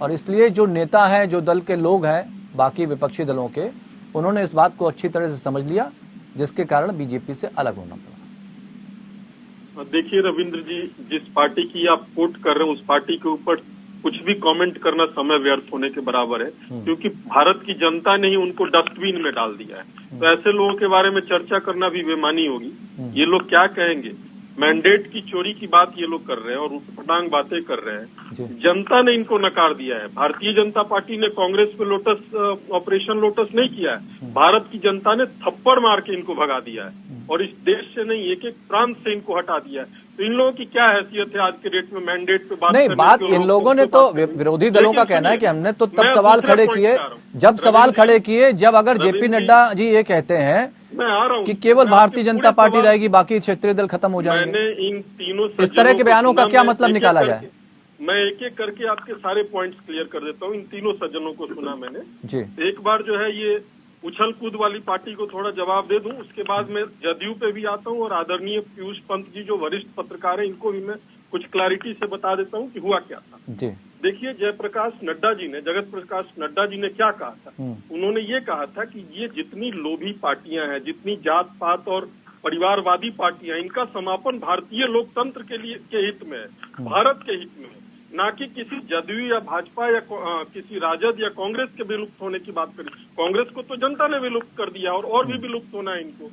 और इसलिए जो नेता हैं, जो दल के लोग हैं, बाकी विपक्षी दलों के, उन्होंने इस बात को अच्छी तरह से समझ लिया, जिसके कारण बीजेपी से अलग होना पड़ा। देखिए रविंद्र जी, जिस पार्टी की आप कोट कर रहे हैं उस पार्टी के ऊपर कुछ भी कमेंट करना समय व्यर्थ होने के बराबर है, क्योंकि भारत की जनता ने ही उनको डस्टबिन में डाल दिया है। तो ऐसे लोगों के बारे में चर्चा करना भी बेमानी होगी। ये लोग क्या कहेंगे, मैंडेट की चोरी की बात ये लोग कर रहे हैं और उटपटांग बातें कर रहे हैं। जनता ने इनको नकार दिया है। भारतीय जनता पार्टी ने कांग्रेस पे ऑपरेशन लोटस नहीं किया है, भारत की जनता ने थप्पड़ मार के इनको भगा दिया है, और इस देश से नहीं एक एक प्रांत से इनको हटा दिया है। तो इन लोगों की क्या हैसियत है आज के डेट में मैंडेट पे बात नहीं? बात इन लोगों ने तो, विरोधी दलों का कहना है कि हमने तो तब सवाल खड़े किए जब अगर जेपी नड्डा जी ये कहते हैं मैं आ रहा हूँ कि केवल भारतीय जनता पार्टी रहेगी, बाकी क्षेत्रीय दल खत्म हो जाएंगे। मैंने इन तीनों इस तरह के बयानों का क्या मतलब निकाला जाए? मैं एक एक करके आपके सारे पॉइंट्स क्लियर कर देता हूँ। इन तीनों सज्जनों को सुना मैंने जी। एक बार जो है ये उछल कूद वाली पार्टी को थोड़ा जवाब दे दूं, उसके बाद मैं जदयू पे भी आता हूँ, और आदरणीय पीयूष पंत जी जो वरिष्ठ पत्रकार हैं, इनको भी मैं कुछ क्लैरिटी से बता देता हूँ कि हुआ क्या था जी। देखिए, जयप्रकाश नड्डा जी ने, जगत प्रकाश नड्डा जी ने क्या कहा था, उन्होंने ये कहा था कि ये जितनी लोभी पार्टियां हैं, जितनी जात पात और परिवारवादी पार्टियां, इनका समापन भारतीय लोकतंत्र के हित में है, भारत के हित में है, ना कि किसी जदयू या भाजपा या किसी राजद या कांग्रेस के विलुप्त होने की बात करें। कांग्रेस को तो जनता ने विलुप्त कर दिया और भी विलुप्त होना है इनको।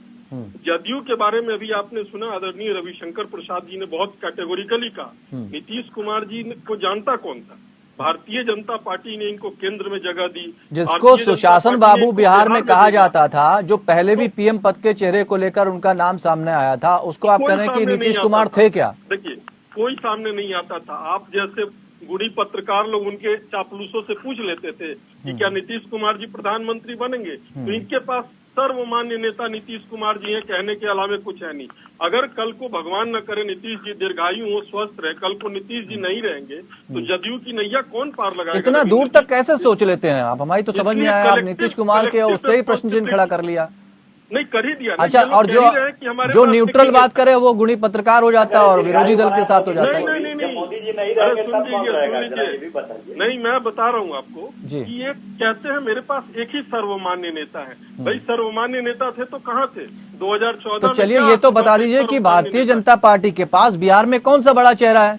जदयू के बारे में अभी आपने सुना, आदरणीय रविशंकर प्रसाद जी ने बहुत कैटेगोरिकली कहा। नीतीश कुमार जी को जानता कौन था? भारतीय जनता पार्टी ने इनको केंद्र में जगह दी, जिसको सुशासन बाबू बिहार में कहा जाता था, जो पहले भी पीएम पद के चेहरे को लेकर उनका नाम सामने आया था, उसको आप कह रहे हैं कि नीतीश कुमार थे क्या? देखिए, कोई सामने नहीं आता था। आप जैसे गुड़ी पत्रकार लोग उनके चापलूसों से पूछ लेते थे कि क्या नीतीश कुमार जी प्रधानमंत्री बनेंगे, तो इनके पास सर्वमान्य नेता नीतीश कुमार जी हैं, कहने के अलावा कुछ है नहीं। अगर कल को भगवान न करे नीतीश जी दीर्घायु हो, स्वस्थ रहे, कल को नीतीश जी नहीं रहेंगे तो जदयू की नैया कौन पार लगाएगा? इतना दूर तक कैसे सोच लेते हैं आप? हमारी तो समझ में आया, आप नीतीश कुमार के उस पर ही प्रश्न चिन्ह खड़ा कर लिया। नहीं, कर ही दिया। अच्छा, और जो न्यूट्रल बात करे वो गुणी पत्रकार हो जाता है और विरोधी दल के साथ हो जाता है। मोदी जी नहीं रहेंगे तब कौन रहेगा? नहीं, मैं बता रहा हूँ आपको कि ये कहते हैं मेरे पास एक ही सर्वमान्य नेता है। भाई सर्वमान्य नेता थे तो कहाँ थे 2014? तो चलिए ये तो बता दीजिए कि भारतीय जनता पार्टी के पास बिहार में कौन सा बड़ा चेहरा है?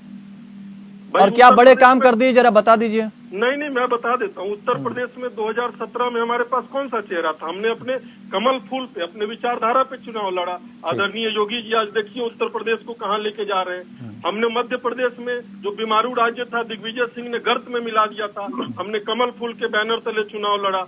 और क्या बड़े काम कर दिए, जरा बता दीजिए। नहीं, मैं बता देता हूँ। उत्तर प्रदेश में 2017 में हमारे पास कौन सा चेहरा था? हमने अपने कमल फूल पे, अपने विचारधारा पे चुनाव लड़ा। आदरणीय योगी जी आज देखिए उत्तर प्रदेश को कहाँ लेके जा रहे हैं। हमने मध्य प्रदेश में जो बीमारू राज्य था, दिग्विजय सिंह ने गर्त में मिला दिया था, हमने कमल फूल के बैनर तले चुनाव लड़ा।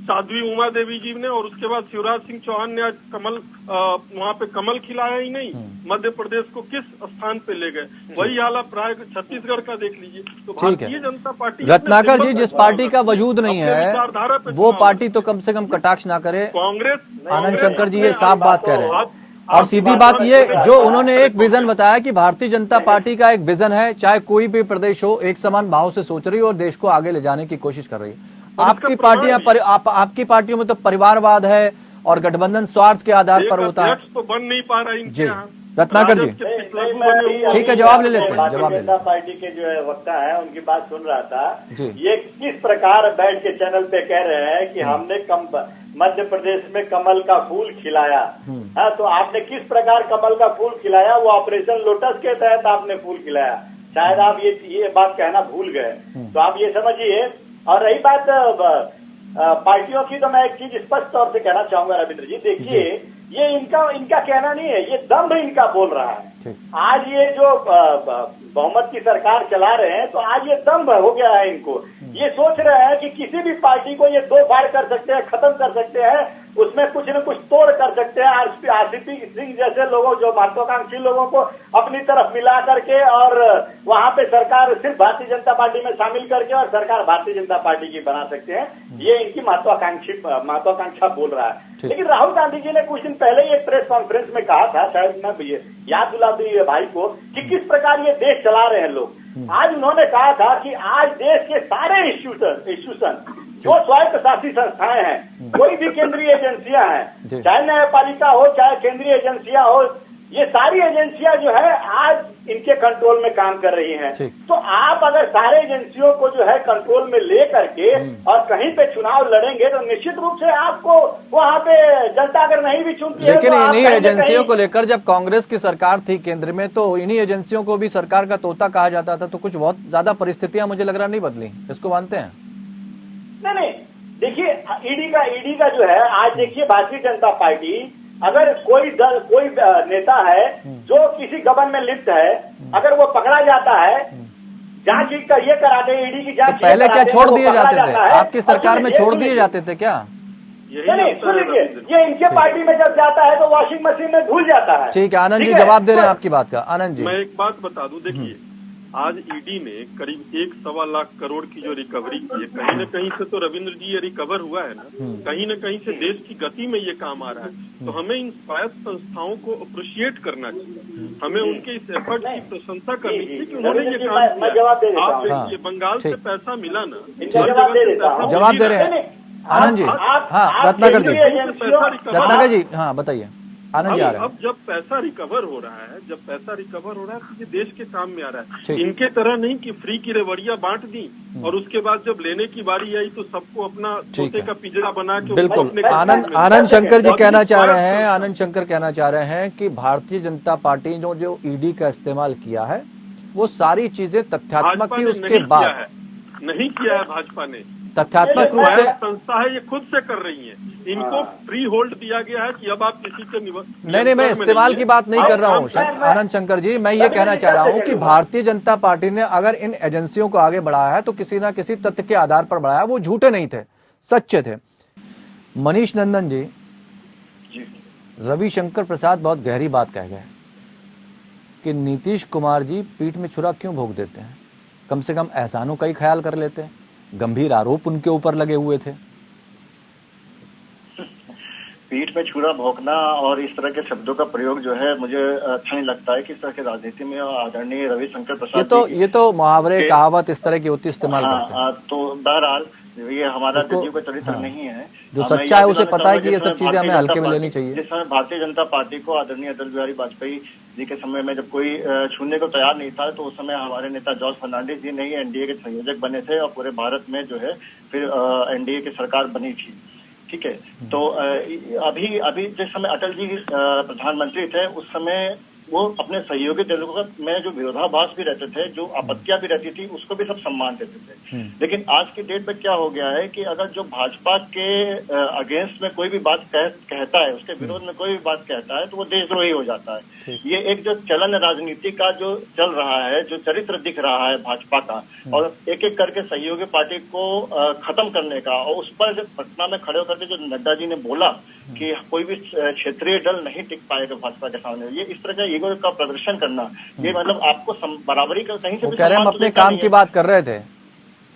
साध्वी उमा देवी जी ने, और उसके बाद शिवराज सिंह चौहान ने आज कमल वहाँ पे कमल खिलाया ही नहीं, मध्य प्रदेश को किस स्थान पे ले गए। वही हालत प्राय छत्तीसगढ़ का देख लीजिए। तो भारतीय जनता पार्टी, रत्नाकर जी, जिस पार्टी का वजूद नहीं है वो पार्टी तो कम से कम कटाक्ष ना करे। कांग्रेस, आनंद शंकर जी ये साफ बात कह रहे हैं। और सीधी बात ये, जो उन्होंने एक विजन बताया कि भारतीय जनता पार्टी का एक विजन है, चाहे कोई भी प्रदेश हो, एक समान भाव से सोच रही है और देश को आगे ले जाने की कोशिश कर रही है। आपकी पार्टियां आपकी पार्टियों में तो परिवारवाद है और गठबंधन स्वार्थ के आधार पर होता है। तो बन नहीं पा रहा जी रत्नाकर जी, ठीक है, जवाब ले लेते हैं। जवाब ले लेते हैं। पार्टी के जो है वक्ता है उनकी बात सुन रहा था। ये किस प्रकार बैठ के चैनल पे कह रहे हैं कि हमने मध्य प्रदेश में कमल का फूल खिलाया। हाँ, तो आपने किस प्रकार कमल का फूल खिलाया? वो ऑपरेशन लोटस के तहत आपने फूल खिलाया। शायद आप ये बात कहना भूल गए, तो आप ये समझिए। और रही बात पार्टियों की, तो मैं एक चीज स्पष्ट तौर से कहना चाहूंगा रविंद्र जी, देखिए ये इनका कहना नहीं है, ये दम्भ इनका बोल रहा है। आज ये जो बहुमत की सरकार चला रहे हैं, तो आज ये दम्भ हो गया है इनको। ये सोच रहे हैं कि किसी भी पार्टी को ये दो फाड़ कर सकते हैं, खत्म कर सकते हैं, उसमें कुछ न कुछ तोड़ कर सकते हैं। आरसीपी सिंह जैसे लोगों, जो महत्वाकांक्षी लोगों को अपनी तरफ मिला करके और वहां पे सरकार सिर्फ भारतीय जनता पार्टी में शामिल करके और सरकार भारतीय जनता पार्टी की बना सकते हैं। ये इनकी महत्वाकांक्षा बोल रहा है। लेकिन राहुल गांधी जी ने कुछ दिन पहले एक प्रेस कॉन्फ्रेंस में कहा था, शायद मैं याद दिला दी भाई को, कि किस प्रकार ये देश चला रहे हैं लोग। आज उन्होंने कहा था कि आज देश के सारे इंस्टीट्यूशन जो स्वायत्त शासित संस्थाएं हैं, कोई भी केंद्रीय एजेंसियां हैं, चाहे न्यायपालिका हो चाहे केंद्रीय एजेंसियां हो, ये सारी एजेंसियां जो है आज इनके कंट्रोल में काम कर रही हैं। तो आप अगर सारे एजेंसियों को जो है कंट्रोल में ले करके और कहीं पे चुनाव लड़ेंगे, तो निश्चित रूप से आपको वहां पे जनता अगर नहीं भी चुनती है। लेकिन इन्हीं एजेंसियों को लेकर जब कांग्रेस की सरकार थी केंद्र में, तो इन्हीं एजेंसियों को भी सरकार का तोता कहा जाता था। तो कुछ बहुत ज्यादा परिस्थितियां मुझे लग रहा नहीं बदली, इसको मानते हैं? नहीं, देखिए ईडी का जो है, आज देखिए भारतीय जनता पार्टी, अगर कोई नेता है जो किसी गबन में लिप्त है, अगर वो पकड़ा जाता है, जांच ये कराते हैं, ईडी की जांच पहले क्या छोड़ दिए जाते थे? आपकी सरकार में छोड़ दिए जाते थे क्या? नहीं, सुन लीजिए, ये इनके पार्टी में जब जाता है तो वॉशिंग मशीन में धुल जाता है। ठीक है, आनंद जी जवाब दे रहे हैं आपकी बात का। आनंद जी, मैं एक बात बता दूं, देखिए आज ईडी ने करीब 1.25 लाख करोड़ की जो रिकवरी की है, कहीं न कहीं से तो रविंद्र जी ये रिकवर हुआ है ना, कहीं न कहीं से देश की गति में ये काम आ रहा है। तो हमें इन स्वायत्त संस्थाओं को अप्रिशिएट करना चाहिए, हमें उनके इस एफर्ट की प्रशंसा करनी चाहिए कि उन्होंने ये काम किया। आप देखिए, बंगाल से पैसा मिला ना, जवाब दे रहे हैं आनंद जी। हाँ, रत्नाकर जी, हाँ बताइए। आनंद जी आ रहे हैं। अब जब पैसा रिकवर हो रहा है, तो ये देश के काम में आ रहा है। इनके तरह नहीं कि फ्री की रेवड़ियां बांट दी और उसके बाद जब लेने की बारी आई तो सबको अपना तोते का पिंजरा बना के। बिल्कुल, आनंद शंकर जी कहना चाह रहे हैं, आनंद शंकर कहना चाह रहे हैं कि भारतीय जनता पार्टी ने जो ईडी का इस्तेमाल किया है, वो सारी चीजें तथ्यात्मक थी। उसके बाद नहीं किया है भाजपा ने, तथ्यात्मक रूप से संस्था है, ये खुद से कर रही है। इनको फ्री होल्ड दिया गया है कि अब आप किसी के नहीं, मैं इस्तेमाल की बात नहीं कर रहा हूँ आनंद शंकर जी। मैं ये कहना चाह रहा हूँ कि भारतीय जनता पार्टी ने अगर इन एजेंसियों को आगे बढ़ाया है तो किसी ना किसी तथ्य के आधार पर बढ़ाया, वो झूठे नहीं थे, सच्चे थे। मनीष नंदन जी, रविशंकर प्रसाद बहुत गहरी बात कह गए कि नीतीश कुमार जी पीठ में छुरा क्यों भोंक देते हैं? कम से कम एहसानों का ही ख्याल कर लेते हैं। गंभीर आरोप उनके ऊपर लगे हुए थे। पीठ में छुरा भोंकना और इस तरह के शब्दों का प्रयोग जो है मुझे अच्छा नहीं लगता है कि इस तरह के राजनीति में आदरणीय रविशंकर प्रसाद ये तो मुहावरे कहावत इस तरह की होती इस्तेमाल करते हैं। तो बहरहाल ये हमारा जदयू का चरित्र नहीं है। जो सच्चा है उसे पता है कि ये सब चीजें हमें हल्के में लेनी चाहिए। जिस समय भारतीय जनता पार्टी को आदरणीय अटल बिहारी वाजपेयी जी के समय में जब कोई छूने को तैयार नहीं था, तो उस समय हमारे नेता जॉर्ज फर्नांडिस जी ने ही एनडीए के संयोजक बने थे और पूरे भारत में जो है फिर एनडीए की सरकार बनी थी। ठीक है, तो अभी जिस समय अटल जी प्रधानमंत्री थे, उस समय वो अपने सहयोगी दलों में जो विरोधाभास भी रहते थे, जो आपत्तियां भी रहती थी, उसको भी सब सम्मान देते थे। लेकिन आज की डेट में क्या हो गया है कि अगर जो भाजपा के अगेंस्ट में कोई भी बात कहता है, उसके विरोध में कोई भी बात कहता है, तो वो देशद्रोही हो जाता है। ये एक जो चलन राजनीति का जो चल रहा है, जो चरित्र दिख रहा है भाजपा का, और एक एक करके सहयोगी पार्टी को खत्म करने का, और उस पर पटना में खड़े होकर के जो नड्डा जी ने बोला कि कोई भी क्षेत्रीय दल नहीं टिक पाएगा भाजपा के सामने, ये इस तरह का ईगो का प्रदर्शन करना, ये मतलब आपको बराबरी का कहीं से भी कह रहे हम अपने काम की बात कर रहे थे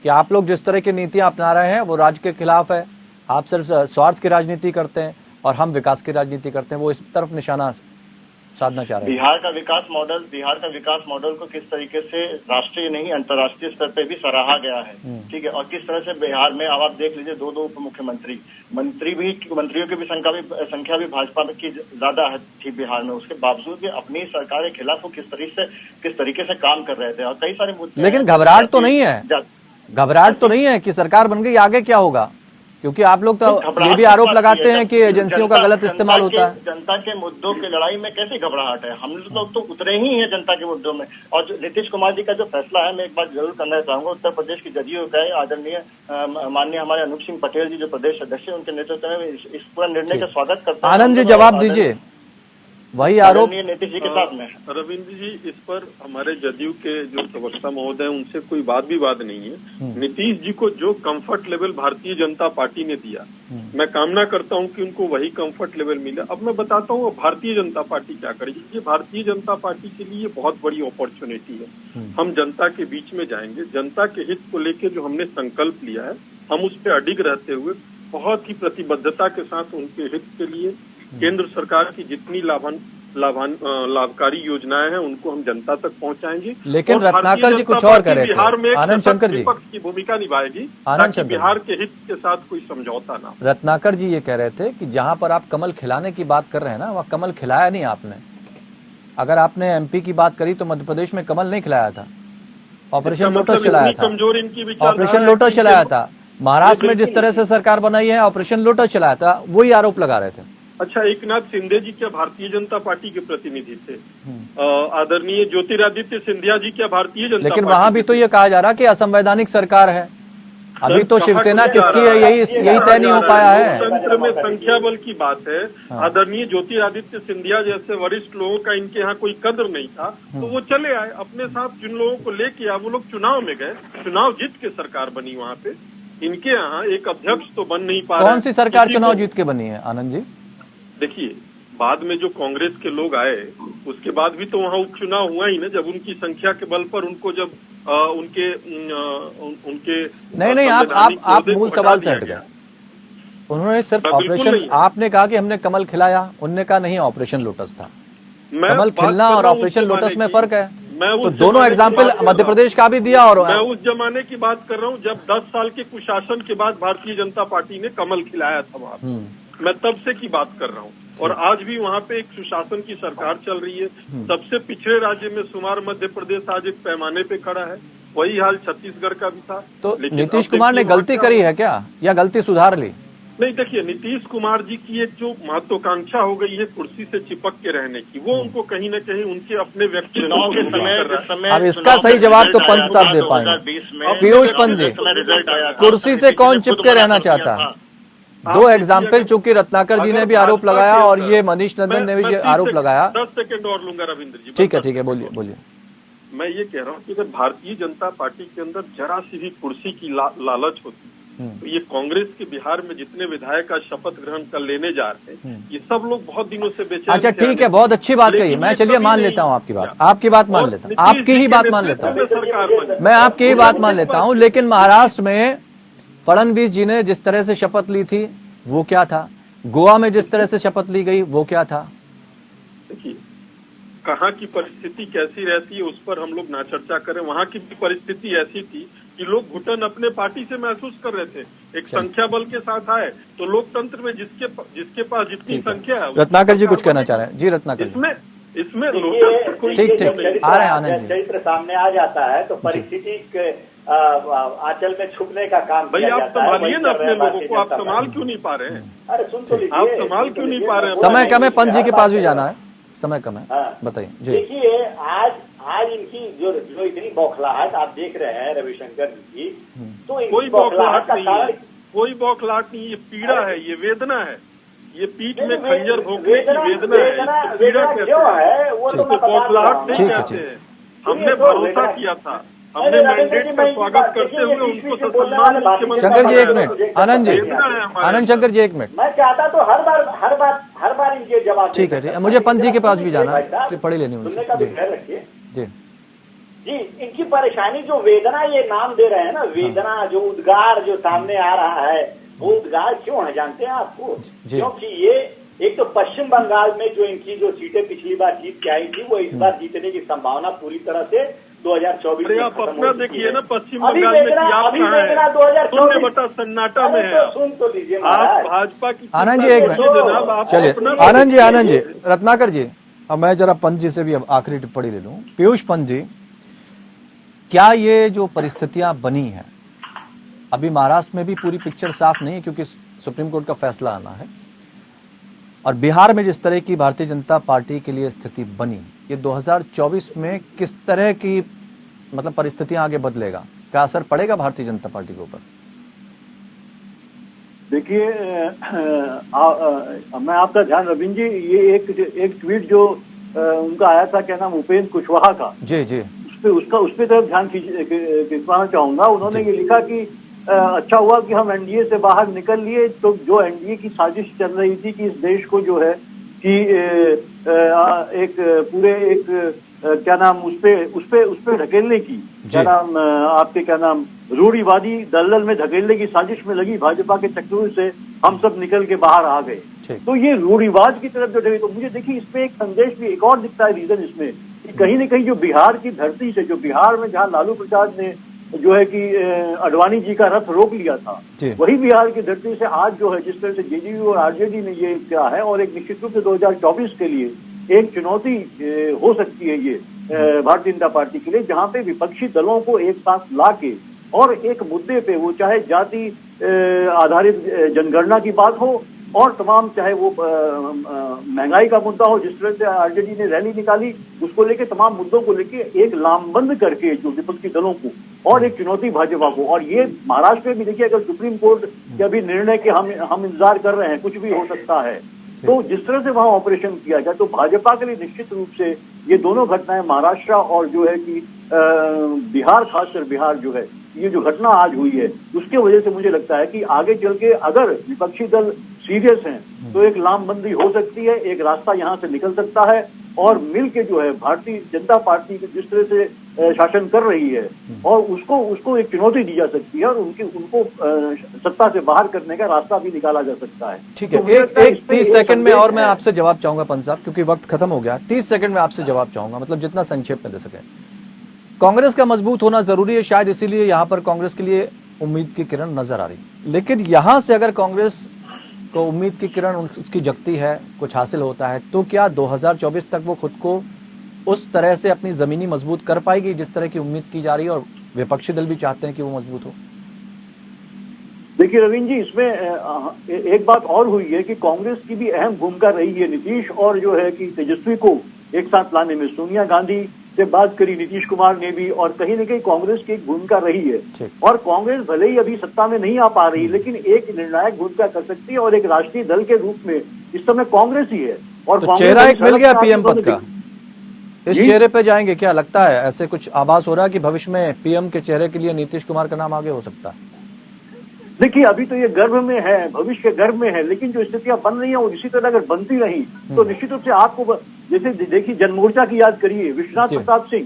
कि आप लोग जिस तरह की नीतियां अपना रहे हैं वो राज्य के खिलाफ है, आप सिर्फ स्वार्थ की राजनीति करते हैं और हम विकास की राजनीति करते हैं, वो इस तरफ निशाना साधना चाह रहे हैं। बिहार का विकास मॉडल को किस तरीके से राष्ट्रीय नहीं अंतर्राष्ट्रीय स्तर पे भी सराहा गया है, ठीक है, और किस तरह से बिहार में अब आप देख लीजिए 2 उप मुख्यमंत्री, मंत्रियों की भी संख्या भी भाजपा में की ज्यादा थी बिहार में, उसके बावजूद भी अपनी सरकार के खिलाफ वो किस तरीके से काम कर रहे थे, और कई सारे मुद्दे। लेकिन घबराहट तो नहीं है कि सरकार बन गई, आगे क्या होगा? क्योंकि आप लोग तो ये भी आरोप लगाते हैं कि एजेंसियों का गलत इस्तेमाल होता है। जनता के मुद्दों की लड़ाई में कैसी घबराहट है? हम लोग तो उतरे ही हैं जनता के मुद्दों में। और जो नीतीश कुमार जी का जो फैसला है, मैं एक बात जरूर करना चाहूंगा, उत्तर प्रदेश की जदयू का आदरणीय माननीय हमारे अनूप सिंह पटेल जी जो प्रदेश अध्यक्ष है, उनके नेतृत्व में इस पूरा निर्णय का स्वागत करता है। आनंद जी जवाब दीजिए, वही आरोप नीतीश जी के साथ में। रविंद्र जी, इस पर हमारे जदयू के जो प्रवक्ता महोदय हैं उनसे कोई वाद विवाद नहीं है। नीतीश जी को जो comfort level Bharatiya Janata party ने दिया, मैं कामना करता हूं कि उनको वही कंफर्ट लेवल मिले। अब मैं बताता हूं भारतीय जनता पार्टी क्या करेगी। ये भारतीय जनता पार्टी के लिए बहुत बड़ी अपॉर्चुनिटी है। हम जनता के बीच में जाएंगे, जनता के हित को लेकर जो हमने संकल्प लिया है, हम उस पर अडिग रहते हुए बहुत ही प्रतिबद्धता के साथ उनके हित के लिए केंद्र सरकार की जितनी लाभकारी योजनाएं हैं उनको हम जनता तक पहुंचाएंगे। लेकिन रत्नाकर जी कुछ और कह रहे थे, आनंद शंकर जी विपक्ष की भूमिका निभाएगी ताकि बिहार के हित के साथ कोई समझौता ना। रत्नाकर जी ये कह रहे थे कि जहां पर आप कमल खिलाने की बात कर रहे हैं ना, वहाँ कमल खिलाया नहीं आपने। अगर आपने एमपी की बात करी तो मध्य प्रदेश में कमल नहीं खिलाया था, ऑपरेशन लोटस चलाया था, ऑपरेशन लोटस चलाया था। महाराष्ट्र में जिस तरह से सरकार बनाई है, ऑपरेशन लोटस चलाया था, वही आरोप लगा रहे थे। अच्छा, एकनाथ शिंदे जी क्या भारतीय जनता पार्टी के प्रतिनिधि थे? आदरणीय ज्योतिरादित्य सिंधिया जी क्या भारतीय जनता लेकिन वहां भी तो ये कहा जा रहा कि असंवैधानिक सरकार है। अभी तो शिवसेना किसकी है यही तय नहीं हो पाया है। तंत्र में संख्या बल की बात है। आदरणीय ज्योतिरादित्य सिंधिया जैसे वरिष्ठ लोगों का इनके यहाँ कोई कद्र नहीं था, तो वो चले आए अपने साथ जिन लोगों को लेके आए, वो लोग चुनाव में गए, चुनाव जीत के सरकार बनी वहाँ पे। इनके यहाँ एक अध्यक्ष तो बन नहीं पा रहा। कौन सी सरकार चुनाव जीत के बनी है आनंद जी? देखिए, बाद में जो कांग्रेस के लोग आए उसके बाद भी तो वहाँ उपचुनाव हुआ ही ना, जब उनकी संख्या के बल पर उनको जब उनके नहीं आप मूल सवाल से हट गए। उन्होंने सिर्फ ऑपरेशन, आपने कहा कि हमने कमल खिलाया, उनने कहा नहीं ऑपरेशन लोटस था। कमल खिलना और ऑपरेशन लोटस में फर्क है। तो दोनों एग्जाम्पल मध्य प्रदेश का भी दिया। और मैं उस जमाने की बात कर रहा हूँ जब 10 साल के कुशासन के बाद भारतीय जनता पार्टी ने कमल खिलाया था वहाँ। मैं तब से की बात कर रहा हूँ। और आज भी वहाँ पे एक सुशासन की सरकार चल रही है। सबसे पिछड़े राज्य में शुमार मध्य प्रदेश आज एक पैमाने पे खड़ा है। वही हाल छत्तीसगढ़ का भी था। तो नीतीश कुमार ने गलती करी है क्या, या गलती सुधार ली? नहीं, देखिए, नीतीश कुमार जी की एक जो महत्वाकांक्षा हो गई है कुर्सी से चिपक के रहने की, वो उनको कहीं न कहीं उनके अपने व्यक्तित्व के समय। अब इसका सही जवाब तो पंत साहब दे पाएंगे। पीयूष पंत जी, कुर्सी से कौन चिपके रहना चाहता है? दो एग्जाम्पल चूंकि रत्नाकर जी ने भी आरोप लगाया और ये मनीष नंदन ने भी आरोप लगाया। 10 सेकंड और लूंगा रविंद्र जी। ठीक है, बोलिए। मैं ये कह रहा हूँ कि अगर भारतीय जनता पार्टी के अंदर जरा सी भी कुर्सी की लालच होती तो ये कांग्रेस के बिहार में जितने विधायक का शपथ ग्रहण कर लेने जा रहे हैं, ये सब लोग बहुत दिनों से बेचैन। अच्छा, ठीक है, बहुत अच्छी बात कही। मैं चलिए मान लेता हूँ आपकी बात, आपकी बात मान लेता हूँ, आपकी ही बात मान लेता हूँ, मैं आपकी ही बात मान लेता हूँ। लेकिन महाराष्ट्र में फडणवीस जी ने जिस तरह से शपथ ली थी वो क्या था? गोवा में जिस तरह से शपथ ली गई वो क्या था? देखिए, कहाँ की परिस्थिति कैसी रहती है उस पर हम लोग ना चर्चा करें। वहाँ की भी परिस्थिति ऐसी थी कि लोग घुटन अपने पार्टी से महसूस कर रहे थे। एक संख्या बल के साथ आए तो लोकतंत्र में जिसके पास जितनी संख्या है। रत्नाकर जी कुछ कहना चाह रहे हैं? जी रत्नाकर, इसमें ठीक आ रहे हैं आनंद जी। चरित्र सामने आ जाता है तो परिस्थिति आंचल में छुपने का काम भाई, आप संभालिए ना अपने लोगों को। आप संभाल क्यों नहीं पा रहे हैं? अरे सुन तो लीजिए, आप संभाल क्यों नहीं पा रहे हैं? समय कम है, पंत जी के पास भी जाना है। समय कम है, हाँ। बताइए जी। देखिए आज इनकी जो इतनी बौखलाहट आप देख रहे हैं रविशंकर जी, तो इनकी कोई बौखलाहट का नहीं कारण है, कोई बौखलाहट नहीं, ये पीड़ा है, ये वेदना है, ये पीठ में खंजर भोंकने की वेदना है, इसको पीड़ा क्यों है वो तो मैं बता बौखलाहट रहा हूँ। नहीं ठीक है, कहते ठीक। हैं। हमने भरोसा किया था, हमने मैंडेट का स्वागत करते हुए उनको सम्मान मुख्यमंत्री शंकर जी एक बनाया। मिनट, आनंद जी, वेदना है हमारे आनंद शंकर जी एक मिनट, मैं चाहता तो हर बार इनके जवाब ठीक है, ठीक है, मुझे पंत जी के पास भी जाना है, टिप्पणी लेनी सुनने उनसे का भी जी ख्याल रखिए जी। जी। इनकी परेशानी जो वेदना ये नाम दे रहे हैं ना, वेदना जो उद्गार जो सामने आ रहा है, वो उद्गार क्यों है जानते हैं आपको? क्योंकि ये एक तो पश्चिम बंगाल में जो इनकी जो सीटें पिछली बार जीत के आई थी, वो इस बार जीतने की संभावना पूरी तरह से 2024 में आप अपना देखिए ना, पश्चिम अभी बंगाल में वेदना आप कहाँ हैं? 2024 शून्य बटा सन्नाटा में है। सुन तो लीजिए आप महाराज। भाजपा की आनंद जी एक मिनट, जनाब, आप चलिए अपना आनंद जी, रत्नाकर जी, अब मैं जरा पंत जी से भी अब आखिरी टिप्पणी ले लूं। पीयूष पंत जी, क्या ये जो परिस्थितियां बनी हैं, अभी महाराष्ट्र में भी पूरी पिक्चर साफ नहीं है क्योंकि सुप्रीम कोर्ट का फैसला आना है, और बिहार में जिस तरह की भारतीय जनता पार्टी के लिए स्थिति बनी, ये 2024 में किस तरह की मतलब परिस्थितियां आगे बदलेगा, क्या असर पड़ेगा भारतीय जनता पार्टी के ऊपर? देखिए, मैं आपका ध्यान, रविंद्र जी, ये एक ट्वीट जो उनका आया था, क्या नाम, उपेंद्र कुशवाहा का, जी जी, उस पे तरफ ध्यान खिंचवाना चाहूंगा। उन्होंने ये लिखा कि अच्छा हुआ कि हम एनडीए से बाहर निकल लिए, तो जो एनडीए की साजिश चल रही थी कि इस देश को जो है कि एक पूरे एक क्या नाम उस पे ढकेलने की, क्या नाम आपके क्या नाम रूढ़िवादी दलदल में धकेलने की साजिश में लगी भाजपा के चक्रों से हम सब निकल के बाहर आ गए। तो ये रूढ़िवाद की तरफ जो ढके, तो मुझे देखिए इसमें एक संदेश भी, एक और दिखता है रीजन इसमें, कि कहीं न कहीं जो बिहार की धरती से, जो बिहार में जहाँ लालू प्रसाद ने जो है कि अडवाणी जी का रथ रोक लिया था, वही बिहार की धरती से आज जो है जिस तरह से जेडीयू और आरजेडी ने ये क्या है, और एक निश्चित रूप से 2024 के लिए एक चुनौती हो सकती है ये भारतीय जनता पार्टी के लिए, जहां पे विपक्षी दलों को एक साथ ला के और एक मुद्दे पे, वो चाहे जाति आधारित जनगणना की बात हो और तमाम, चाहे वो महंगाई का मुद्दा हो, जिस तरह से आरजेडी ने रैली निकाली, उसको लेके तमाम मुद्दों को लेके एक लामबंद करके जो विपक्षी दलों को और एक चुनौती भाजपा को। और ये महाराष्ट्र में भी देखिए, अगर सुप्रीम कोर्ट के अभी निर्णय के हम इंतजार कर रहे हैं, कुछ भी हो सकता है, तो जिस तरह से वहां ऑपरेशन किया गया, तो भाजपा के लिए निश्चित रूप से ये दोनों घटनाएं, महाराष्ट्र और जो है कि बिहार, खासकर बिहार जो है, ये जो घटना आज हुई है, उसके वजह से मुझे लगता है कि आगे चल के अगर विपक्षी दल सीरियस हैं तो एक लामबंदी हो सकती है, एक रास्ता यहाँ से निकल सकता है, और मिल के जो है भारतीय जनता पार्टी जिस तरह से शासन कर रही है, और उसको एक चुनौती दी जा सकती है, और उनको सत्ता से बाहर करने का रास्ता भी निकाला जा सकता है। ठीक है, तो एक 30 सेकंड में और मैं आपसे जवाब चाहूंगा पंत साहब, क्योंकि वक्त खत्म हो गया। 30 सेकंड में आपसे जवाब चाहूंगा, मतलब जितना संक्षेप में दे सके। कांग्रेस का मजबूत होना जरूरी है, शायद इसीलिए यहाँ पर कांग्रेस के लिए उम्मीद की किरण नजर आ रही, लेकिन यहाँ से अगर कांग्रेस को उम्मीद की किरण उसकी जगती है, कुछ हासिल होता है, तो क्या 2024 तक वो खुद को उस तरह से अपनी जमीनी मजबूत कर पाएगी जिस तरह की उम्मीद की जा रही है, और विपक्षी दल भी चाहते हैं कि वो मजबूत हो? देखिए रविंद्र जी, इसमें एक बात और हुई है कि कांग्रेस की भी अहम भूमिका रही है नीतीश और जो है कि तेजस्वी को एक साथ लाने में। सोनिया गांधी से बात करी नीतीश कुमार ने भी, और कहीं न कहीं कांग्रेस की एक भूमिका रही है। और कांग्रेस भले ही अभी सत्ता में नहीं आ पा रही, लेकिन एक निर्णायक भूमिका कर सकती है, और एक राष्ट्रीय दल के रूप में इस समय कांग्रेस ही है। और तो चेहरा एक मिल गया पीएम पद का, इस चेहरे पे जाएंगे क्या लगता है? ऐसे कुछ आभास हो रहा है कि भविष्य में पीएम के चेहरे के लिए नीतीश कुमार का नाम आगे हो सकता है? देखिए, अभी तो ये गर्भ में है, भविष्य के गर्भ में है, लेकिन जो स्थितियां बन रही हैं और इसी तरह अगर बनती रही तो निश्चित रूप से आपको, जैसे देखिए जनमोर्चा की याद करिए, विश्वनाथ प्रताप सिंह,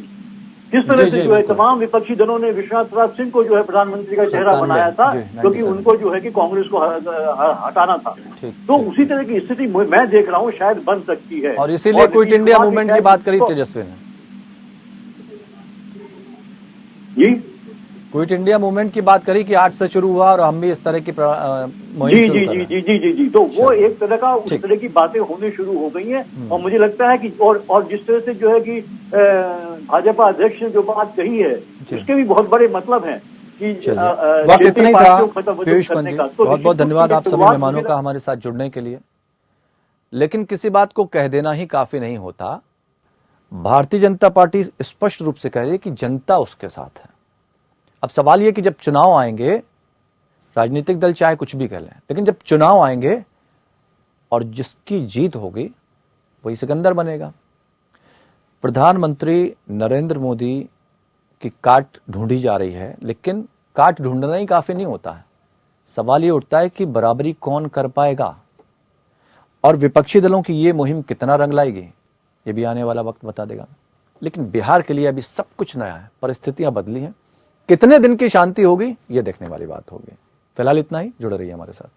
किस तरह से जो है तमाम विपक्षी दलों ने विश्वनाथ प्रताप सिंह को जो है प्रधानमंत्री का चेहरा बनाया था, क्योंकि उनको जो है कि कांग्रेस को हटाना था। तो उसी तरह की स्थिति मैं देख रहा हूँ शायद बन सकती है, और इसीलिए क्विट इंडिया मूवमेंट की बात करी तेजस्वी ने। जी, क्विट इंडिया मूवमेंट की बात करी कि 8 से शुरू हुआ और हम भी इस तरह की मुहिम शुरू कर रहे हैं। जी, तो वो एक तरह का उस तरह की बातें होने शुरू हो गई हैं, और मुझे लगता है कि और जिस तरह से जो है कि भाजपा अध्यक्ष ने जो बात कही है, उसके भी बहुत बड़े मतलब हैं कि वक्त इतना ही था। पीयूष पंत जी, बहुत बहुत धन्यवाद आप सभी मेहमानों का हमारे साथ जुड़ने के लिए। लेकिन किसी बात को कह देना ही काफी नहीं होता। भारतीय जनता पार्टी स्पष्ट रूप से कह रही है कि जनता उसके साथ है। अब सवाल यह कि जब चुनाव आएंगे, राजनीतिक दल चाहे कुछ भी कह लें, लेकिन जब चुनाव आएंगे और जिसकी जीत होगी वही सिकंदर बनेगा। प्रधानमंत्री नरेंद्र मोदी की काट ढूंढी जा रही है, लेकिन काट ढूंढना ही काफी नहीं होता है। सवाल ये उठता है कि बराबरी कौन कर पाएगा और विपक्षी दलों की ये मुहिम कितना रंग लाएगी, ये भी आने वाला वक्त बता देगा। लेकिन बिहार के लिए अभी सब कुछ नया है, परिस्थितियां बदली हैं। कितने दिन की शांति होगी ये देखने वाली बात होगी। फिलहाल इतना ही, जुड़े रहिए हमारे साथ।